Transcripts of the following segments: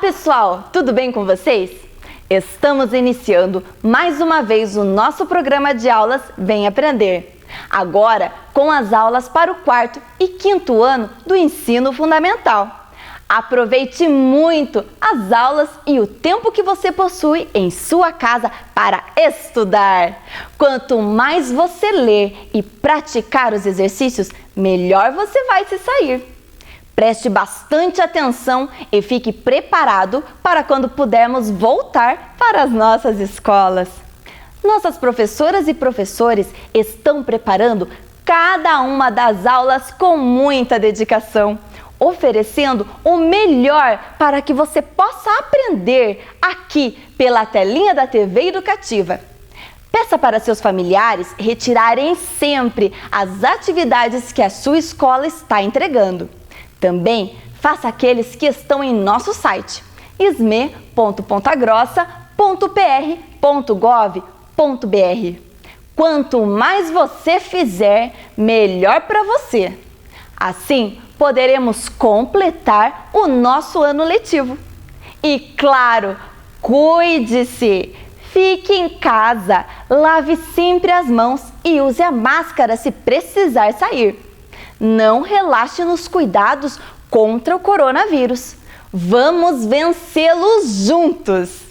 pessoal, tudo bem com vocês? Estamos iniciando mais uma vez o nosso programa de aulas Vem Aprender. Agora com as aulas para o quarto e quinto ano do ensino fundamental. Aproveite muito as aulas e o tempo que você possui em sua casa para estudar. Quanto mais você ler e praticar os exercícios, melhor você vai se sair. Preste bastante atenção e fique preparado para quando pudermos voltar para as nossas escolas. Nossas professoras e professores estão preparando cada uma das aulas com muita dedicação, oferecendo o melhor para que você possa aprender aqui pela telinha da TV Educativa. Peça para seus familiares retirarem sempre as atividades que a sua escola está entregando. Também faça aqueles que estão em nosso site sme.pontagrossa.pr.gov.br. Quanto mais você fizer, melhor para você. Assim, poderemos completar o nosso ano letivo. E claro, cuide-se! Fique em casa, lave sempre as mãos e use a máscara se precisar sair. Não relaxe nos cuidados contra o coronavírus. Vamos vencê-los juntos!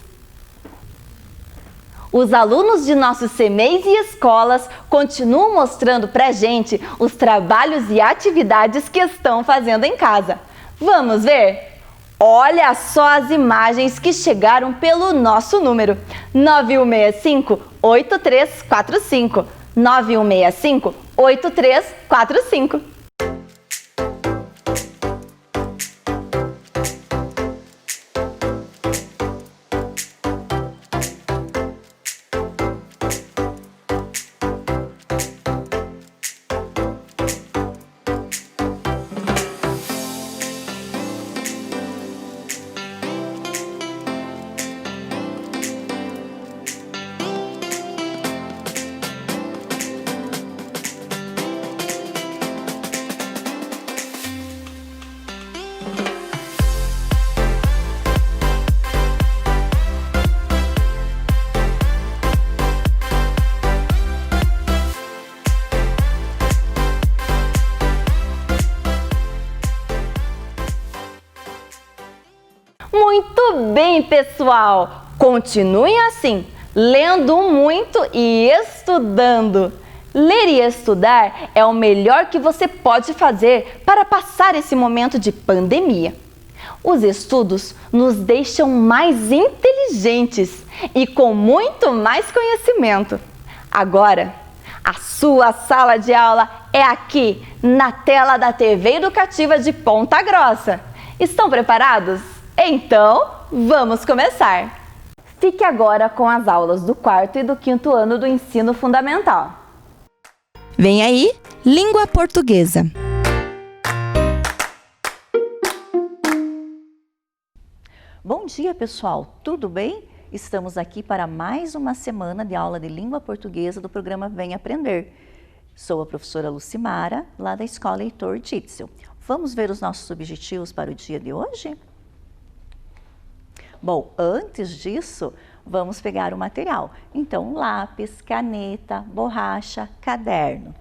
Os alunos de nossos CMEs e escolas continuam mostrando pra gente os trabalhos e atividades que estão fazendo em casa. Vamos ver? Olha só as imagens que chegaram pelo nosso número 9165-8345. 9165-8345. Muito bem, pessoal! Continuem assim, lendo muito e estudando. Ler e estudar é o melhor que você pode fazer para passar esse momento de pandemia. Os estudos nos deixam mais inteligentes e com muito mais conhecimento. Agora, a sua sala de aula é aqui, na tela da TV Educativa de Ponta Grossa. Estão preparados? Então, vamos começar! Fique agora com as aulas do quarto e do quinto ano do ensino fundamental. Vem aí, língua portuguesa. Bom dia, pessoal! Tudo bem? Estamos aqui para mais uma semana de aula de língua portuguesa do programa Vem Aprender. Sou a professora Lucimara, lá da Escola Heitor Ditzel. Vamos ver os nossos objetivos para o dia de hoje? Bom, antes disso, vamos pegar o material. Então, lápis, caneta, borracha, caderno.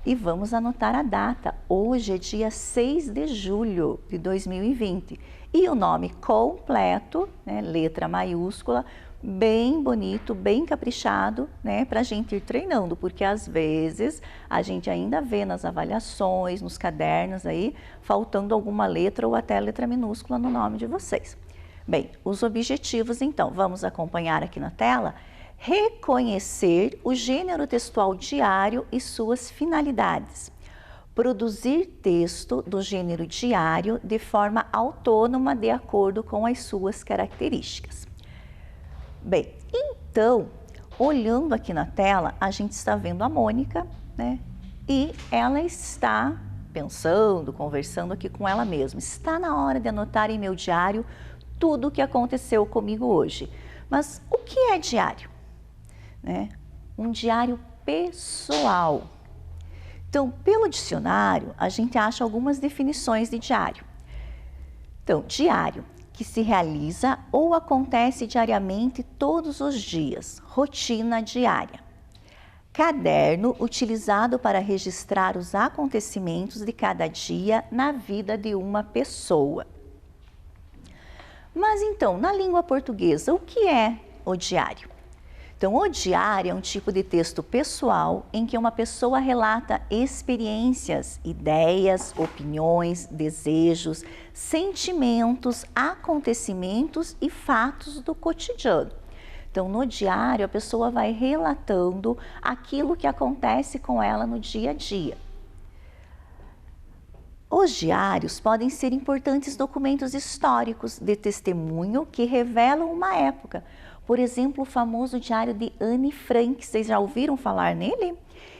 E vamos anotar a data. Hoje é dia 6 de julho de 2020. E o nome completo, né, letra maiúscula, bem bonito, bem caprichado, né, para a gente ir treinando. Porque às vezes a gente ainda vê nas avaliações, nos cadernos aí, faltando alguma letra ou até letra minúscula no nome de vocês. Bem, os objetivos então, vamos acompanhar aqui na tela. Reconhecer o gênero textual diário e suas finalidades. Produzir texto do gênero diário de forma autônoma de acordo com as suas características. Bem, então, olhando aqui na tela, a gente está vendo a Mônica, né? E ela está pensando, conversando aqui com ela mesma. Está na hora de anotar em meu diário tudo o que aconteceu comigo hoje. Mas o que é diário? Né? Um diário pessoal. Então, pelo dicionário, a gente acha algumas definições de diário. Então, diário, que se realiza ou acontece diariamente todos os dias, rotina diária. Caderno utilizado para registrar os acontecimentos de cada dia na vida de uma pessoa. Mas então, na língua portuguesa, o que é o diário? Então, o diário é um tipo de texto pessoal em que uma pessoa relata experiências, ideias, opiniões, desejos, sentimentos, acontecimentos e fatos do cotidiano. Então, no diário, a pessoa vai relatando aquilo que acontece com ela no dia a dia. Os diários podem ser importantes documentos históricos de testemunho que revelam uma época. Por exemplo, o famoso diário de Anne Frank, vocês já ouviram falar nele?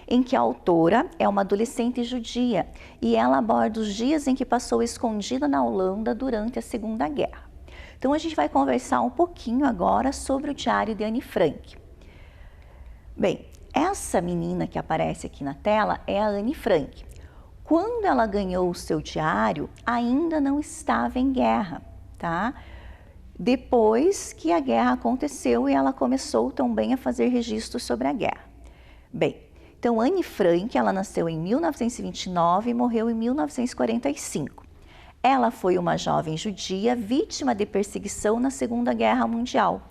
Em que a autora é uma adolescente judia e ela aborda os dias em que passou escondida na Holanda durante a Segunda Guerra. Então, a gente vai conversar um pouquinho agora sobre o diário de Anne Frank. Bem, essa menina que aparece aqui na tela é a Anne Frank. Quando ela ganhou o seu diário, ainda não estava em guerra, tá? Depois que a guerra aconteceu e ela começou também a fazer registros sobre a guerra. Bem, então Anne Frank, ela nasceu em 1929 e morreu em 1945. Ela foi uma jovem judia vítima de perseguição na Segunda Guerra Mundial.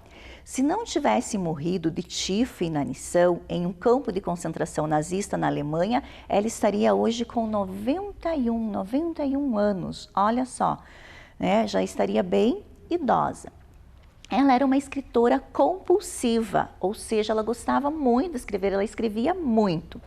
Se não tivesse morrido de tifo e inanição em um campo de concentração nazista na Alemanha, ela estaria hoje com 91 anos, olha só, né? Já estaria bem idosa. Ela era uma escritora compulsiva, ou seja, ela gostava muito de escrever, ela escrevia muito.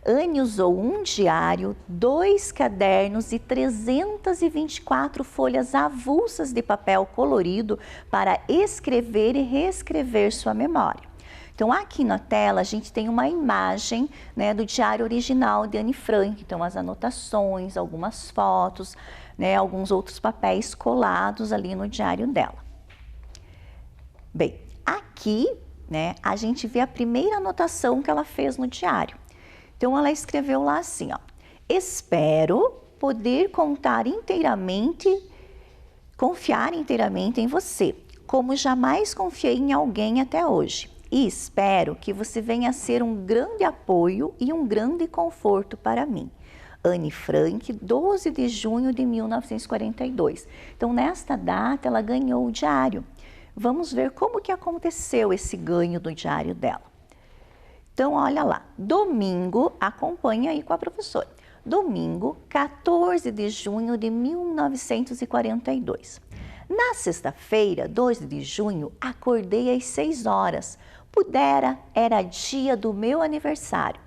Anne usou um diário, 2 cadernos e 324 folhas avulsas de papel colorido para escrever e reescrever sua memória. Então, aqui na tela, a gente tem uma imagem, né, do diário original de Anne Frank. Então, as anotações, algumas fotos, né, alguns outros papéis colados ali no diário dela. Bem, aqui, né, a gente vê a primeira anotação que ela fez no diário. Então, ela escreveu lá assim, ó: espero poder confiar inteiramente em você, como jamais confiei em alguém até hoje. E espero que você venha a ser um grande apoio e um grande conforto para mim. Anne Frank, 12 de junho de 1942. Então, nesta data, ela ganhou o diário. Vamos ver como que aconteceu esse ganho do diário dela. Então, olha lá, domingo, acompanha aí com a professora. Domingo, 14 de junho de 1942. Na sexta-feira, 12 de junho, acordei às 6 horas. Era dia do meu aniversário.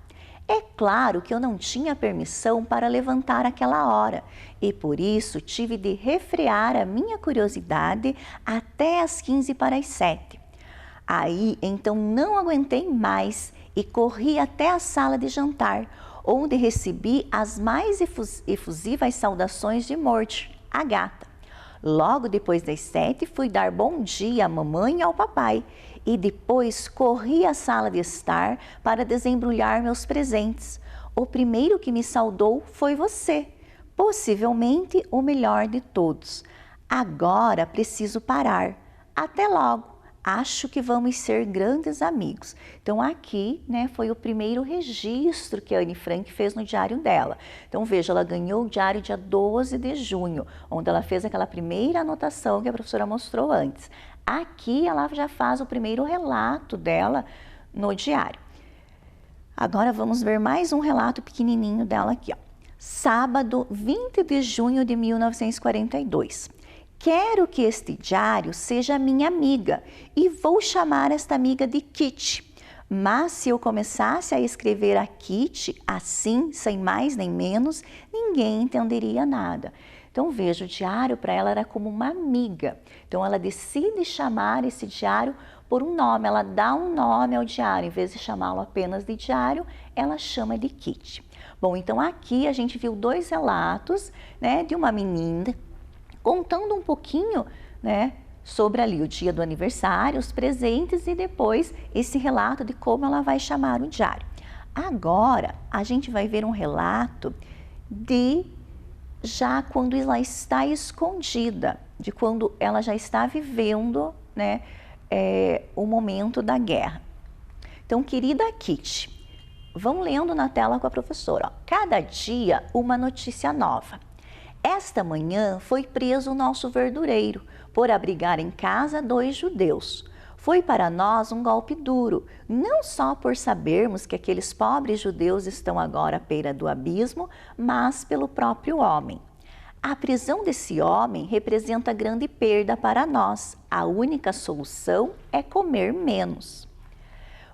É claro que eu não tinha permissão para levantar aquela hora e por isso tive de refrear a minha curiosidade até às 15 para as 7. Aí, então, não aguentei mais e corri até a sala de jantar, onde recebi as mais efusivas saudações de Morte, a gata. Logo depois das 7, fui dar bom dia à mamãe e ao papai e depois corri à sala de estar para desembrulhar meus presentes. O primeiro que me saudou foi você, possivelmente o melhor de todos. Agora preciso parar. Até logo. Acho que vamos ser grandes amigos. Então aqui, né, foi o primeiro registro que a Anne Frank fez no diário dela. Então veja, ela ganhou o diário dia 12 de junho, onde ela fez aquela primeira anotação que a professora mostrou antes. Aqui ela já faz o primeiro relato dela no diário. Agora vamos ver mais um relato pequenininho dela aqui, ó. Sábado, 20 de junho de 1942. Quero que este diário seja minha amiga e vou chamar esta amiga de Kitty. Mas se eu começasse a escrever a Kitty assim, sem mais nem menos, ninguém entenderia nada. Então veja, o diário para ela era como uma amiga. Então ela decide chamar esse diário por um nome, ela dá um nome ao diário. Em vez de chamá-lo apenas de diário, ela chama de Kitty. Bom, então aqui a gente viu 2 relatos, né, de uma menina contando um pouquinho, né, sobre ali o dia do aniversário, os presentes e depois esse relato de como ela vai chamar o diário. Agora, a gente vai ver um relato de já quando ela está escondida. de quando ela já está vivendo, né, o momento da guerra. Então, querida Kitty, vão lendo na tela com a professora. Ó. Cada dia uma notícia nova. Esta manhã foi preso o nosso verdureiro por abrigar em casa 2 judeus. Foi para nós um golpe duro, não só por sabermos que aqueles pobres judeus estão agora à beira do abismo, mas pelo próprio homem. A prisão desse homem representa grande perda para nós. A única solução é comer menos.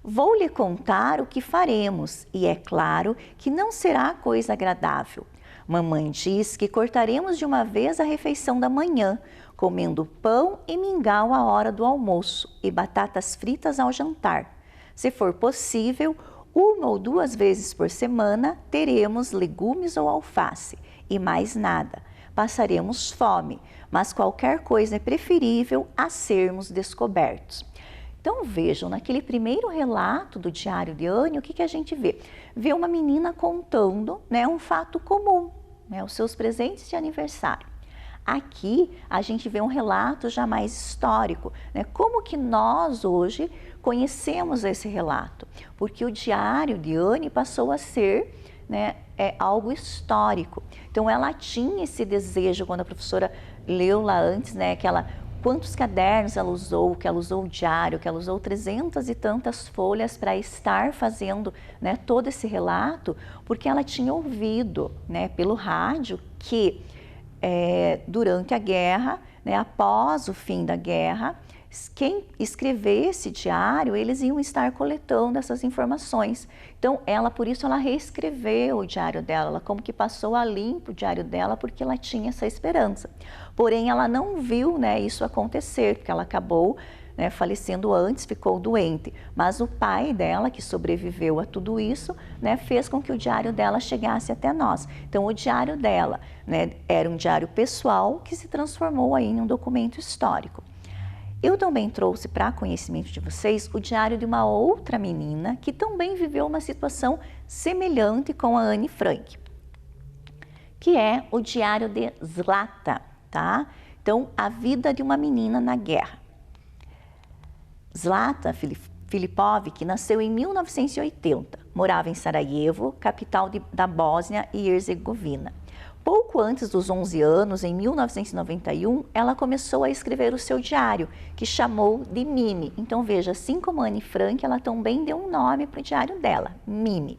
Vou lhe contar o que faremos, e é claro que não será coisa agradável. Mamãe diz que cortaremos de uma vez a refeição da manhã, comendo pão e mingau à hora do almoço e batatas fritas ao jantar. Se for possível, 1 ou 2 vezes por semana teremos legumes ou alface e mais nada. Passaremos fome, mas qualquer coisa é preferível a sermos descobertos. Então vejam, naquele primeiro relato do diário de Anne, o que a gente vê? Vê uma menina contando, né, um fato comum, né, os seus presentes de aniversário. Aqui a gente vê um relato já mais histórico, né, como que nós hoje conhecemos esse relato, porque o diário de Anne passou a ser, né, algo histórico. Então ela tinha esse desejo, quando a professora leu lá antes, né, que ela... Quantos cadernos ela usou, que ela usou o diário, que ela usou 300 e tantas folhas para estar fazendo, né, todo esse relato, porque ela tinha ouvido, né, pelo rádio que durante a guerra, né, após o fim da guerra, quem escrevesse diário, eles iam estar coletando essas informações. Então, por isso ela reescreveu o diário dela, ela como que passou a limpo o diário dela, porque ela tinha essa esperança. Porém, ela não viu, né, isso acontecer, porque ela acabou, né, falecendo antes, ficou doente. Mas o pai dela, que sobreviveu a tudo isso, né, fez com que o diário dela chegasse até nós. Então, o diário dela, né, era um diário pessoal que se transformou aí em um documento histórico. Eu também trouxe para conhecimento de vocês o diário de uma outra menina que também viveu uma situação semelhante com a Anne Frank, que é o diário de Zlata, tá? Então, a vida de uma menina na guerra. Zlata Filipovic nasceu em 1980, morava em Sarajevo, capital da Bósnia e Herzegovina. Pouco antes dos 11 anos, em 1991, ela começou a escrever o seu diário, que chamou de Mimi. Então veja, assim como Anne Frank, ela também deu um nome para o diário dela, Mimi.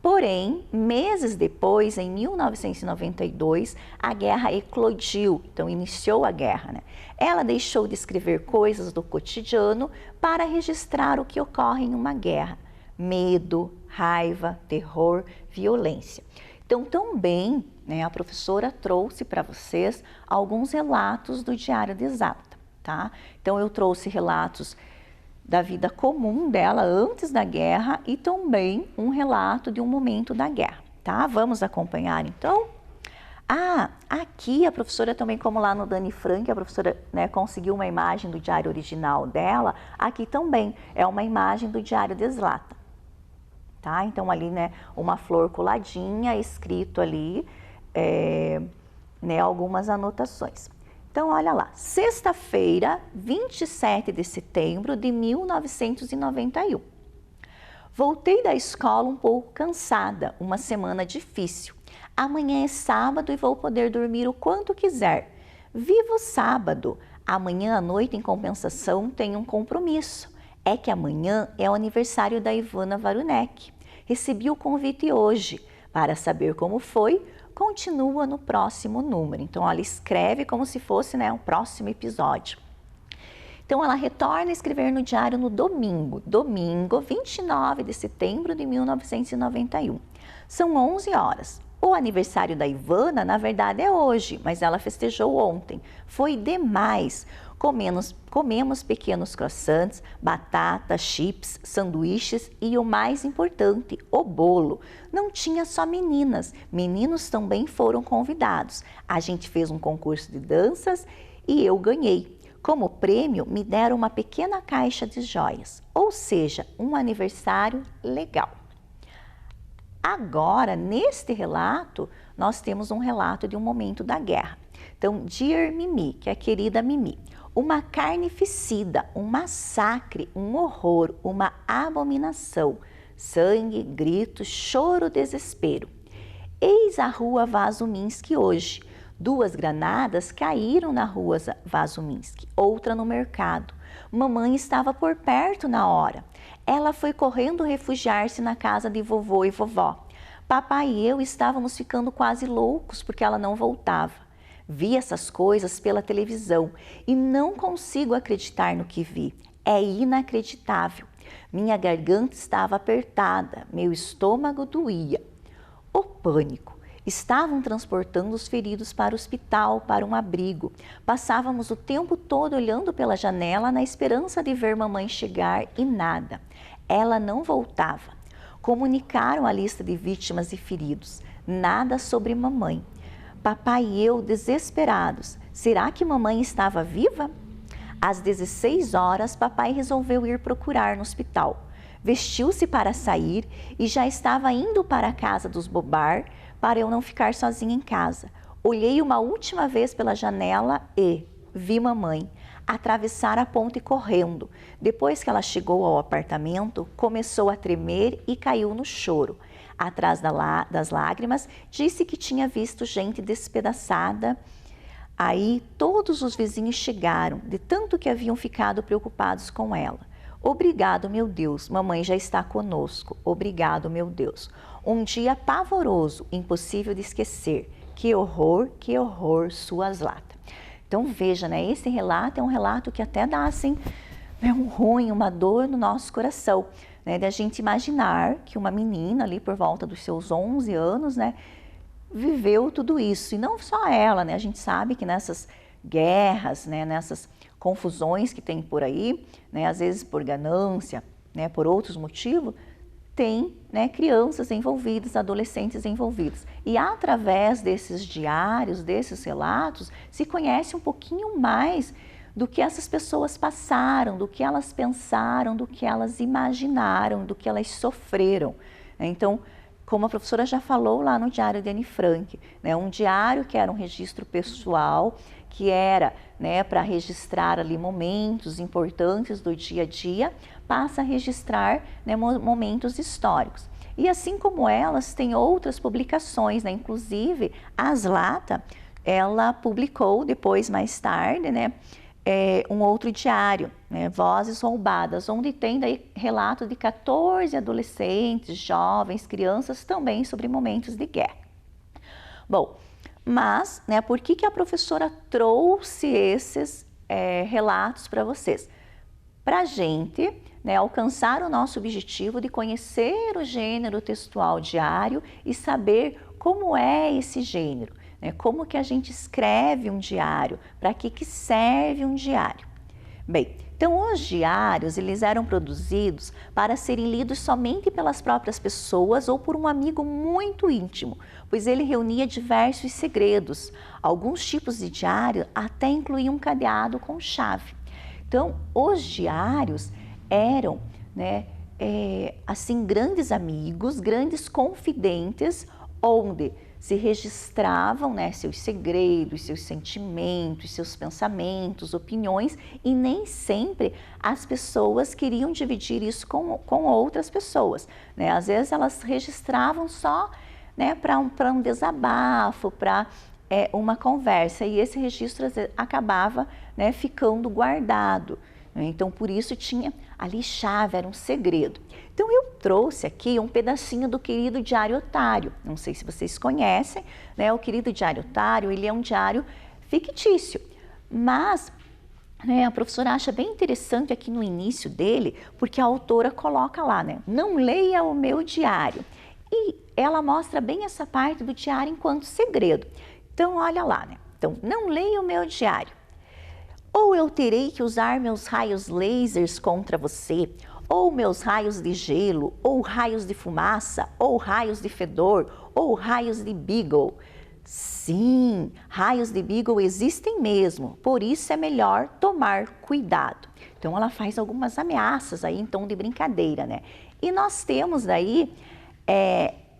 Porém, meses depois, em 1992, a guerra eclodiu, então iniciou a guerra, né? Ela deixou de escrever coisas do cotidiano para registrar o que ocorre em uma guerra: medo, raiva, terror, violência. Então, também, né, a professora trouxe para vocês alguns relatos do diário de Zlata, tá? Então, eu trouxe relatos da vida comum dela antes da guerra e também um relato de um momento da guerra, tá? Vamos acompanhar, então? Aqui a professora também, como lá no Dani Frank, a professora, né, conseguiu uma imagem do diário original dela, aqui também é uma imagem do diário de Zlata. Tá? Então ali, né, uma flor coladinha, escrito ali, né, algumas anotações. Então olha lá, sexta-feira, 27 de setembro de 1991. Voltei da escola um pouco cansada, uma semana difícil. Amanhã é sábado e vou poder dormir o quanto quiser. Viva o sábado! Amanhã à noite, em compensação, tenho um compromisso. É que amanhã é o aniversário da Ivana Varunek. Recebi o convite hoje. Para saber como foi, continua no próximo número. Então, ela escreve como se fosse, né, um próximo episódio. Então, ela retorna a escrever no diário no domingo, 29 de setembro de 1991. São 11 horas. O aniversário da Ivana, na verdade, é hoje, mas ela festejou ontem. Foi demais. Comemos pequenos croissants, batatas, chips, sanduíches e o mais importante, o bolo. Não tinha só meninas, meninos também foram convidados. A gente fez um concurso de danças e eu ganhei. Como prêmio, me deram uma pequena caixa de joias, ou seja, um aniversário legal. Agora, neste relato, nós temos um relato de um momento da guerra. Então, Dear Mimi, que é a querida Mimi, uma carnificida, um massacre, um horror, uma abominação, sangue, grito, choro, desespero. Eis a rua Vazuminski hoje. 2 granadas caíram na rua Vazuminski, outra no mercado. Mamãe estava por perto na hora. Ela foi correndo refugiar-se na casa de vovô e vovó. Papai e eu estávamos ficando quase loucos porque ela não voltava. Vi essas coisas pela televisão e não consigo acreditar no que vi. É inacreditável. Minha garganta estava apertada, meu estômago doía. O pânico. Estavam transportando os feridos para o hospital, para um abrigo. Passávamos o tempo todo olhando pela janela na esperança de ver mamãe chegar e nada. Ela não voltava. Comunicaram a lista de vítimas e feridos. Nada sobre mamãe. Papai e eu desesperados. Será que mamãe estava viva? Às 16 horas, papai resolveu ir procurar no hospital. Vestiu-se para sair e já estava indo para a casa dos Bobar para eu não ficar sozinha em casa. Olhei uma última vez pela janela e vi mamãe atravessar a ponte correndo. Depois que ela chegou ao apartamento, começou a tremer e caiu no choro. Atrás das lágrimas, disse que tinha visto gente despedaçada. Aí todos os vizinhos chegaram, de tanto que haviam ficado preocupados com ela. Obrigado, meu Deus, mamãe já está conosco. Obrigado, meu Deus. Um dia pavoroso, impossível de esquecer. Que horror, suas latas. Então veja, né? Esse relato é um relato que até dá assim, né, um ruim, uma dor no nosso coração, né? Da gente imaginar que uma menina ali por volta dos seus 11 anos, né, viveu tudo isso. E não só ela, né? A gente sabe que nessas guerras, né, nessas confusões que tem por aí, né, às vezes por ganância, né, por outros motivos, tem, né, crianças envolvidas, adolescentes envolvidos. E através desses diários, desses relatos, se conhece um pouquinho mais do que essas pessoas passaram, do que elas pensaram, do que elas imaginaram, do que elas sofreram. Então, como a professora já falou lá no Diário de Anne Frank, né, um diário que era um registro pessoal, que era, né, para registrar ali momentos importantes do dia a dia, passa a registrar, né, momentos históricos. E assim como elas, tem outras publicações, né, inclusive a Zlata, ela publicou depois, mais tarde, né, um outro diário, né, Vozes Roubadas, onde tem daí relato de 14 adolescentes, jovens, crianças também sobre momentos de guerra. Bom, mas, né, por que a professora trouxe esses relatos para vocês? Para a gente, né, alcançar o nosso objetivo de conhecer o gênero textual diário e saber como é esse gênero, né, como que a gente escreve um diário, para que serve um diário. Bem, então os diários, eles eram produzidos para serem lidos somente pelas próprias pessoas ou por um amigo muito íntimo, pois ele reunia diversos segredos. Alguns tipos de diário até incluíam um cadeado com chave. Então, os diários eram, né, assim, grandes amigos, grandes confidentes, onde se registravam, né, seus segredos, seus sentimentos, seus pensamentos, opiniões, e nem sempre as pessoas queriam dividir isso com outras pessoas, né? Às vezes elas registravam só, né, para um desabafo, para uma conversa, e esse registro às vezes, acabava, né, ficando guardado. Então, por isso tinha ali chave, era um segredo. Então, eu trouxe aqui um pedacinho do querido Diário Otário. Não sei se vocês conhecem, né? O querido Diário Otário, ele é um diário fictício. Mas, né, a professora acha bem interessante aqui no início dele, porque a autora coloca lá, né? Não leia o meu diário. E ela mostra bem essa parte do diário enquanto segredo. Então, olha lá, né? Então, não leia o meu diário. Ou eu terei que usar meus raios lasers contra você, ou meus raios de gelo, ou raios de fumaça, ou raios de fedor, ou raios de Beagle. Sim, raios de Beagle existem mesmo, por isso é melhor tomar cuidado. Então ela faz algumas ameaças aí em tom de brincadeira, né? E nós temos daí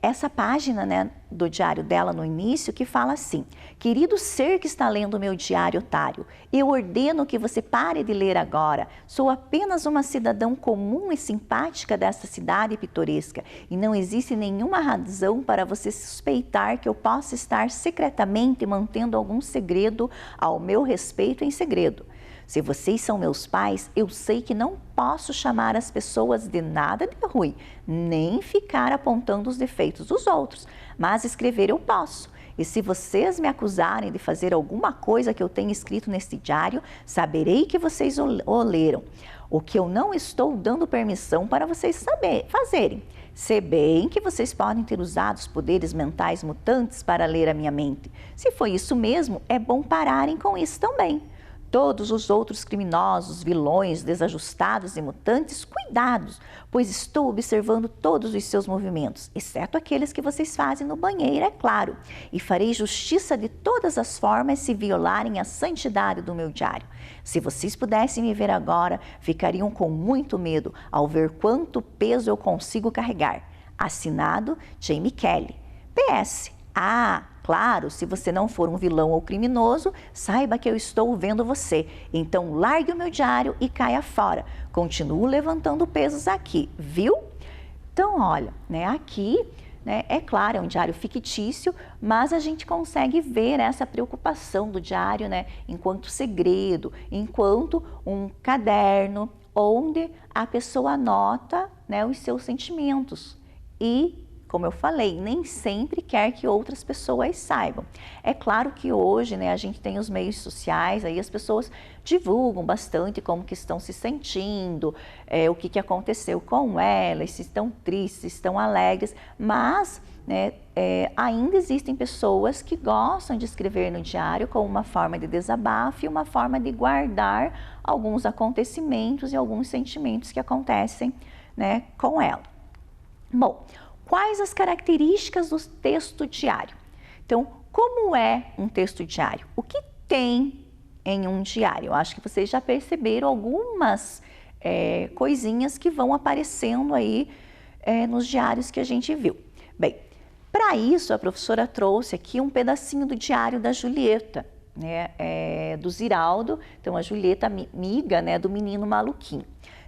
essa página, né, do diário dela no início, que fala assim: querido ser que está lendo o meu diário, otário, eu ordeno que você pare de ler agora. Sou apenas uma cidadã comum e simpática desta cidade pitoresca e não existe nenhuma razão para você suspeitar que eu possa estar secretamente mantendo algum segredo ao meu respeito em segredo. Se vocês são meus pais, eu sei que não posso chamar as pessoas de nada de ruim, nem ficar apontando os defeitos dos outros, mas escrever eu posso. E se vocês me acusarem de fazer alguma coisa que eu tenha escrito neste diário, saberei que vocês o leram. O que eu não estou dando permissão para vocês fazerem. Se bem que vocês podem ter usado os poderes mentais mutantes para ler a minha mente. Se foi isso mesmo, é bom pararem com isso também. Todos os outros criminosos, vilões, desajustados e mutantes, cuidados, pois estou observando todos os seus movimentos, exceto aqueles que vocês fazem no banheiro, é claro. E farei justiça de todas as formas se violarem a santidade do meu diário. Se vocês pudessem me ver agora, ficariam com muito medo ao ver quanto peso eu consigo carregar. Assinado, Jamie Kelly. PS. Claro, se você não for um vilão ou criminoso, saiba que eu estou vendo você. Então largue o meu diário e caia fora. Continuo levantando pesos aqui, viu? Então olha, né, aqui, né, é claro, é um diário fictício, mas a gente consegue ver essa preocupação do diário, né, enquanto segredo, enquanto um caderno onde a pessoa anota, né, os seus sentimentos. E como eu falei, nem sempre quer que outras pessoas saibam. É claro que hoje, né, a gente tem os meios sociais, aí as pessoas divulgam bastante como que estão se sentindo, o que aconteceu com elas, se estão tristes, se estão alegres, mas, né, ainda existem pessoas que gostam de escrever no diário como uma forma de desabafo e uma forma de guardar alguns acontecimentos e alguns sentimentos que acontecem, né, com ela. Bom, quais as características do texto diário? Então, como é um texto diário? O que tem em um diário? Eu acho que vocês já perceberam algumas coisinhas que vão aparecendo aí nos diários que a gente viu. Bem, para isso a professora trouxe aqui um pedacinho do diário da Julieta, né, do Ziraldo. Então, a Julieta, amiga, né, do menino maluquinho.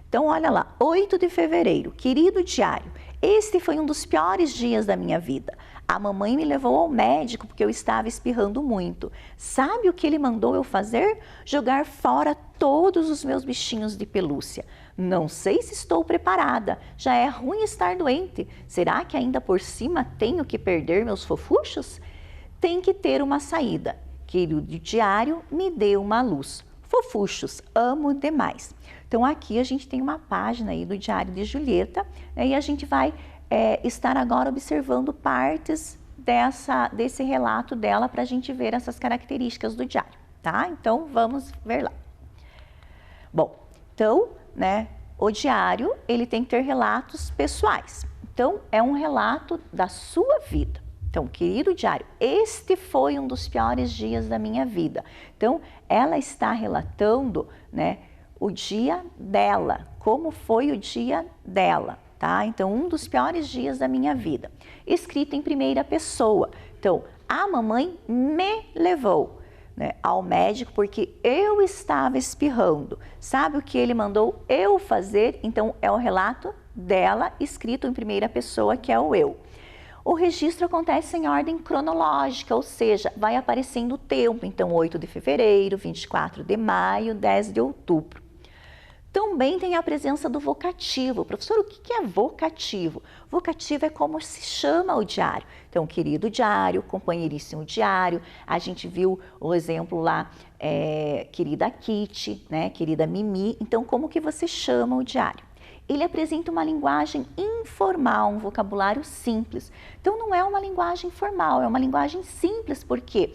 Então, olha lá, 8 de fevereiro, querido diário, este foi um dos piores dias da minha vida. A mamãe me levou ao médico porque eu estava espirrando muito. Sabe o que ele mandou eu fazer? Jogar fora todos os meus bichinhos de pelúcia. Não sei se estou preparada, já é ruim estar doente. Será que ainda por cima tenho que perder meus fofuchos? Tem que ter uma saída. Querido diário, me dê uma luz. Fofuchos, amo demais. Então aqui a gente tem uma página aí do Diário de Julieta, né, e a gente vai estar agora observando partes desse relato dela para a gente ver essas características do diário, tá? Então vamos ver lá. Bom, então, né, o diário ele tem que ter relatos pessoais. Então é um relato da sua vida. Então, querido diário, este foi um dos piores dias da minha vida. Então, ela está relatando, né, o dia dela, como foi o dia dela, tá? Então, um dos piores dias da minha vida. Escrito em primeira pessoa. Então, a mamãe me levou, né, ao médico porque eu estava espirrando. Sabe o que ele mandou eu fazer? Então, é o relato dela, escrito em primeira pessoa, que é o eu. O registro acontece em ordem cronológica, ou seja, vai aparecendo o tempo. Então, 8 de fevereiro, 24 de maio, 10 de outubro. Também tem a presença do vocativo. Professor, o que é vocativo? Vocativo é como se chama o diário. Então, querido diário, companheiríssimo diário. A gente viu o exemplo lá, querida Kitty, né, querida Mimi. Então, como que você chama o diário? Ele apresenta uma linguagem informal, um vocabulário simples. Então, não é uma linguagem formal, é uma linguagem simples, porque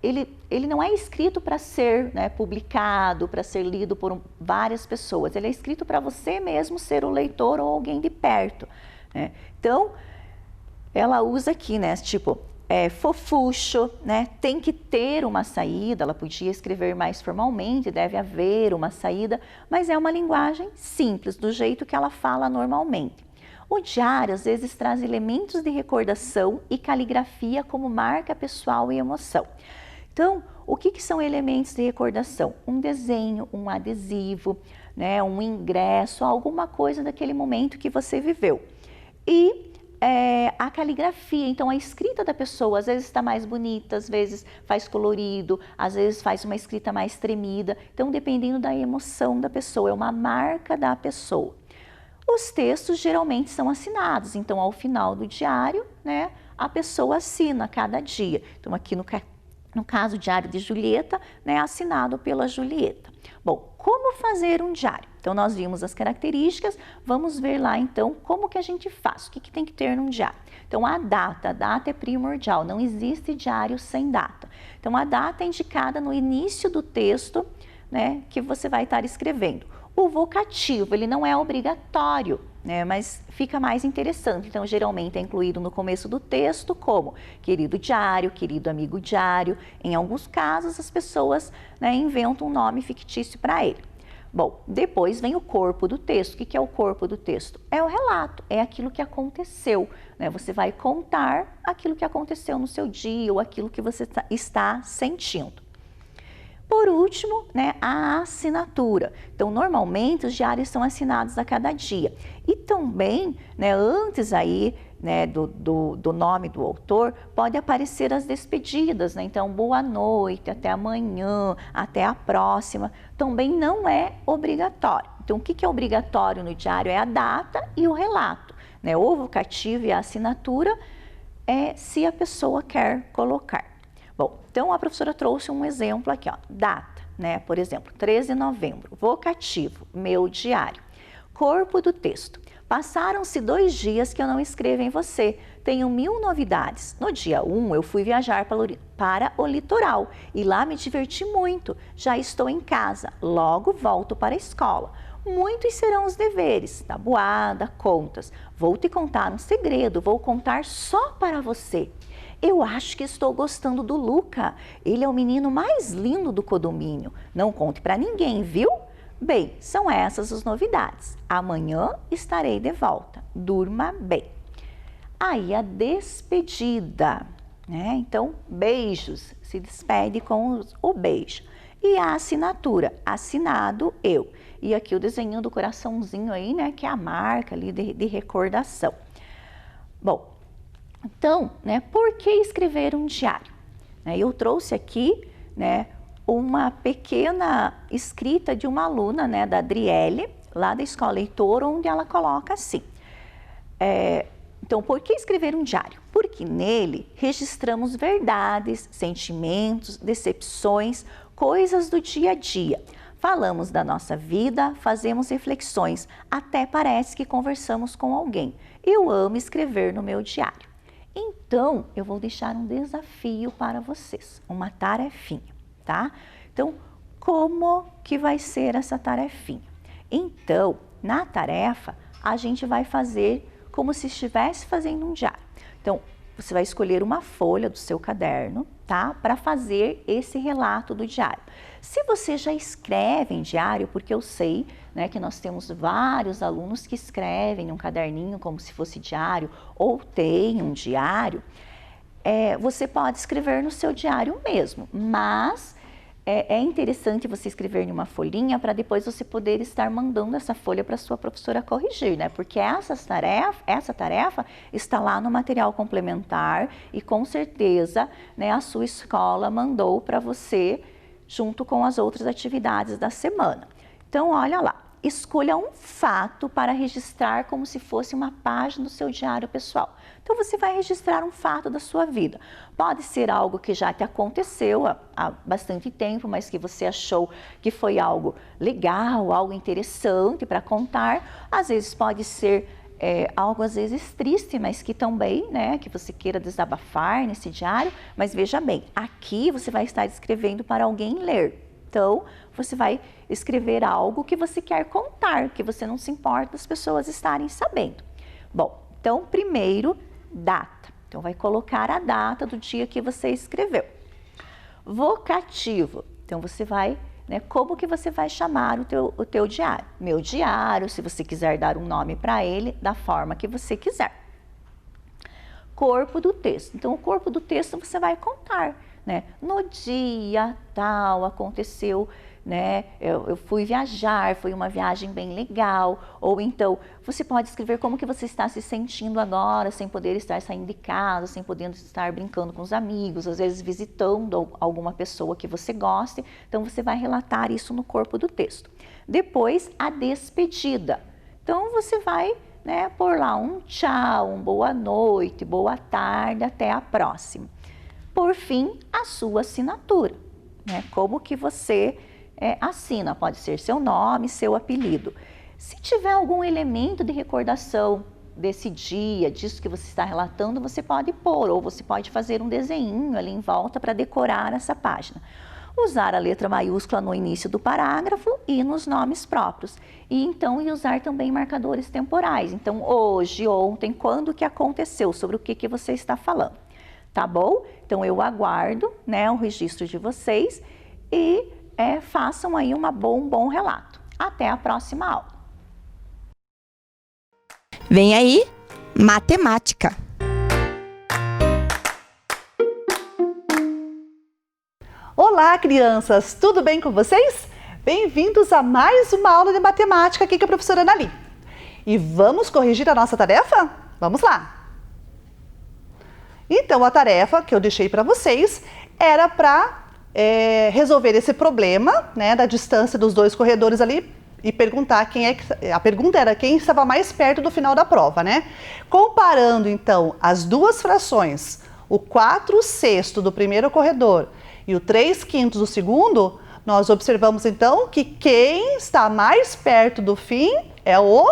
ele não é escrito para ser, né, publicado, para ser lido por várias pessoas. Ele é escrito para você mesmo ser o leitor ou alguém de perto, né? Então, ela usa aqui, né, tipo, fofucho, né, tem que ter uma saída. Ela podia escrever mais formalmente, deve haver uma saída, mas é uma linguagem simples, do jeito que ela fala normalmente. O diário, às vezes, traz elementos de recordação e caligrafia como marca pessoal e emoção. Então, o que são elementos de recordação? Um desenho, um adesivo, né, um ingresso, alguma coisa daquele momento que você viveu. E a caligrafia, então a escrita da pessoa, às vezes está mais bonita, às vezes faz colorido, às vezes faz uma escrita mais tremida. Então, dependendo da emoção da pessoa, é uma marca da pessoa. Os textos geralmente são assinados, então ao final do diário, né, a pessoa assina cada dia. Então, aqui no caso, o Diário de Julieta, né, assinado pela Julieta. Bom, como fazer um diário? Então, nós vimos as características, vamos ver lá, então, como que a gente faz, o que tem que ter num diário. Então, a data é primordial, não existe diário sem data. Então, a data é indicada no início do texto, né, que você vai estar escrevendo. O vocativo, ele não é obrigatório, né, mas fica mais interessante. Então, geralmente é incluído no começo do texto como querido diário, querido amigo diário. Em alguns casos, as pessoas, né, inventam um nome fictício para ele. Bom, depois vem o corpo do texto. O que é o corpo do texto? É o relato, é aquilo que aconteceu, né? Você vai contar aquilo que aconteceu no seu dia ou aquilo que você está sentindo. Por último, né, a assinatura. Então, normalmente, os diários são assinados a cada dia. E também, né, antes aí, né, do nome do autor, pode aparecer as despedidas, né? Então, boa noite, até amanhã, até a próxima. Também não é obrigatório. Então, o que é obrigatório no diário é a data e o relato, né? O vocativo e a assinatura é se a pessoa quer colocar. Bom, então a professora trouxe um exemplo aqui, ó, data, né? Por exemplo, 13 de novembro, vocativo, meu diário. Corpo do texto. Passaram-se 2 dias que eu não escrevo em você. Tenho 1000 novidades. No dia 1, eu fui viajar para o litoral e lá me diverti muito. Já estou em casa, logo volto para a escola. Muitos serão os deveres, tabuada, contas. Vou te contar um segredo, vou contar só para você. Eu acho que estou gostando do Luca. Ele é o menino mais lindo do condomínio. Não conte para ninguém, viu? Bem, são essas as novidades. Amanhã estarei de volta. Durma bem. Aí a despedida, né? Então, beijos. Se despede com o beijo. E a assinatura, assinado eu. E aqui o desenho do coraçãozinho aí, né? Que é a marca ali de recordação. Bom, então, né, por que escrever um diário? Eu trouxe aqui, né, uma pequena escrita de uma aluna, né, da Adriele, lá da Escola Heitor, onde ela coloca assim. Então, por que escrever um diário? Porque nele registramos verdades, sentimentos, decepções, coisas do dia a dia. Falamos da nossa vida, fazemos reflexões, até parece que conversamos com alguém. Eu amo escrever no meu diário. Então, eu vou deixar um desafio para vocês, uma tarefinha, tá? Então, como que vai ser essa tarefinha? Então, na tarefa, a gente vai fazer como se estivesse fazendo um diário. Então, você vai escolher uma folha do seu caderno, tá? Para fazer esse relato do diário. Se você já escreve em diário, porque eu sei, né, que nós temos vários alunos que escrevem um caderninho como se fosse diário, ou tem um diário, você pode escrever no seu diário mesmo, mas é interessante você escrever em uma folhinha para depois você poder estar mandando essa folha para sua professora corrigir, né? Porque essa tarefa está lá no material complementar e com certeza, né, a sua escola mandou para você junto com as outras atividades da semana. Então, olha lá. Escolha um fato para registrar como se fosse uma página do seu diário pessoal. Então, você vai registrar um fato da sua vida. Pode ser algo que já te aconteceu há bastante tempo, mas que você achou que foi algo legal, algo interessante para contar. Às vezes pode ser algo às vezes triste, mas que também, né, que você queira desabafar nesse diário. Mas veja bem, aqui você vai estar escrevendo para alguém ler. Então, você vai escrever algo que você quer contar, que você não se importa das pessoas estarem sabendo. Bom, então, primeiro, data. Então, vai colocar a data do dia que você escreveu. Vocativo. Então, você vai né? Como que você vai chamar o teu diário? Meu diário, se você quiser dar um nome para ele, da forma que você quiser. Corpo do texto. Então, o corpo do texto você vai contar, né? No dia tal aconteceu, né? Eu fui viajar, foi uma viagem bem legal. Ou então, você pode escrever como que você está se sentindo agora, sem poder estar saindo de casa, sem poder estar brincando com os amigos, às vezes visitando alguma pessoa que você goste. Então, você vai relatar isso no corpo do texto. Depois, a despedida. Então, você vai, né, pôr lá um tchau, um boa noite, boa tarde, até a próxima. Por fim, a sua assinatura, né? Como que você assina, pode ser seu nome, seu apelido. Se tiver algum elemento de recordação desse dia, disso que você está relatando, você pode pôr, ou você pode fazer um desenho ali em volta para decorar essa página. Usar a letra maiúscula no início do parágrafo e nos nomes próprios. E então usar também marcadores temporais. Então, hoje, ontem, quando que aconteceu, sobre o que você está falando. Tá bom? Então, eu aguardo, né, o registro de vocês e façam aí um bom relato. Até a próxima aula. Vem aí, matemática. Olá, crianças! Tudo bem com vocês? Bem-vindos a mais uma aula de matemática aqui com a professora Anali. E vamos corrigir a nossa tarefa? Vamos lá! Então, a tarefa que eu deixei para vocês era para resolver esse problema, né, da distância dos dois corredores ali e perguntar a pergunta era quem estava mais perto do final da prova, né? Comparando, então, as duas frações, o 4/6 do primeiro corredor e o 3/5 do segundo, nós observamos, então, que quem está mais perto do fim é o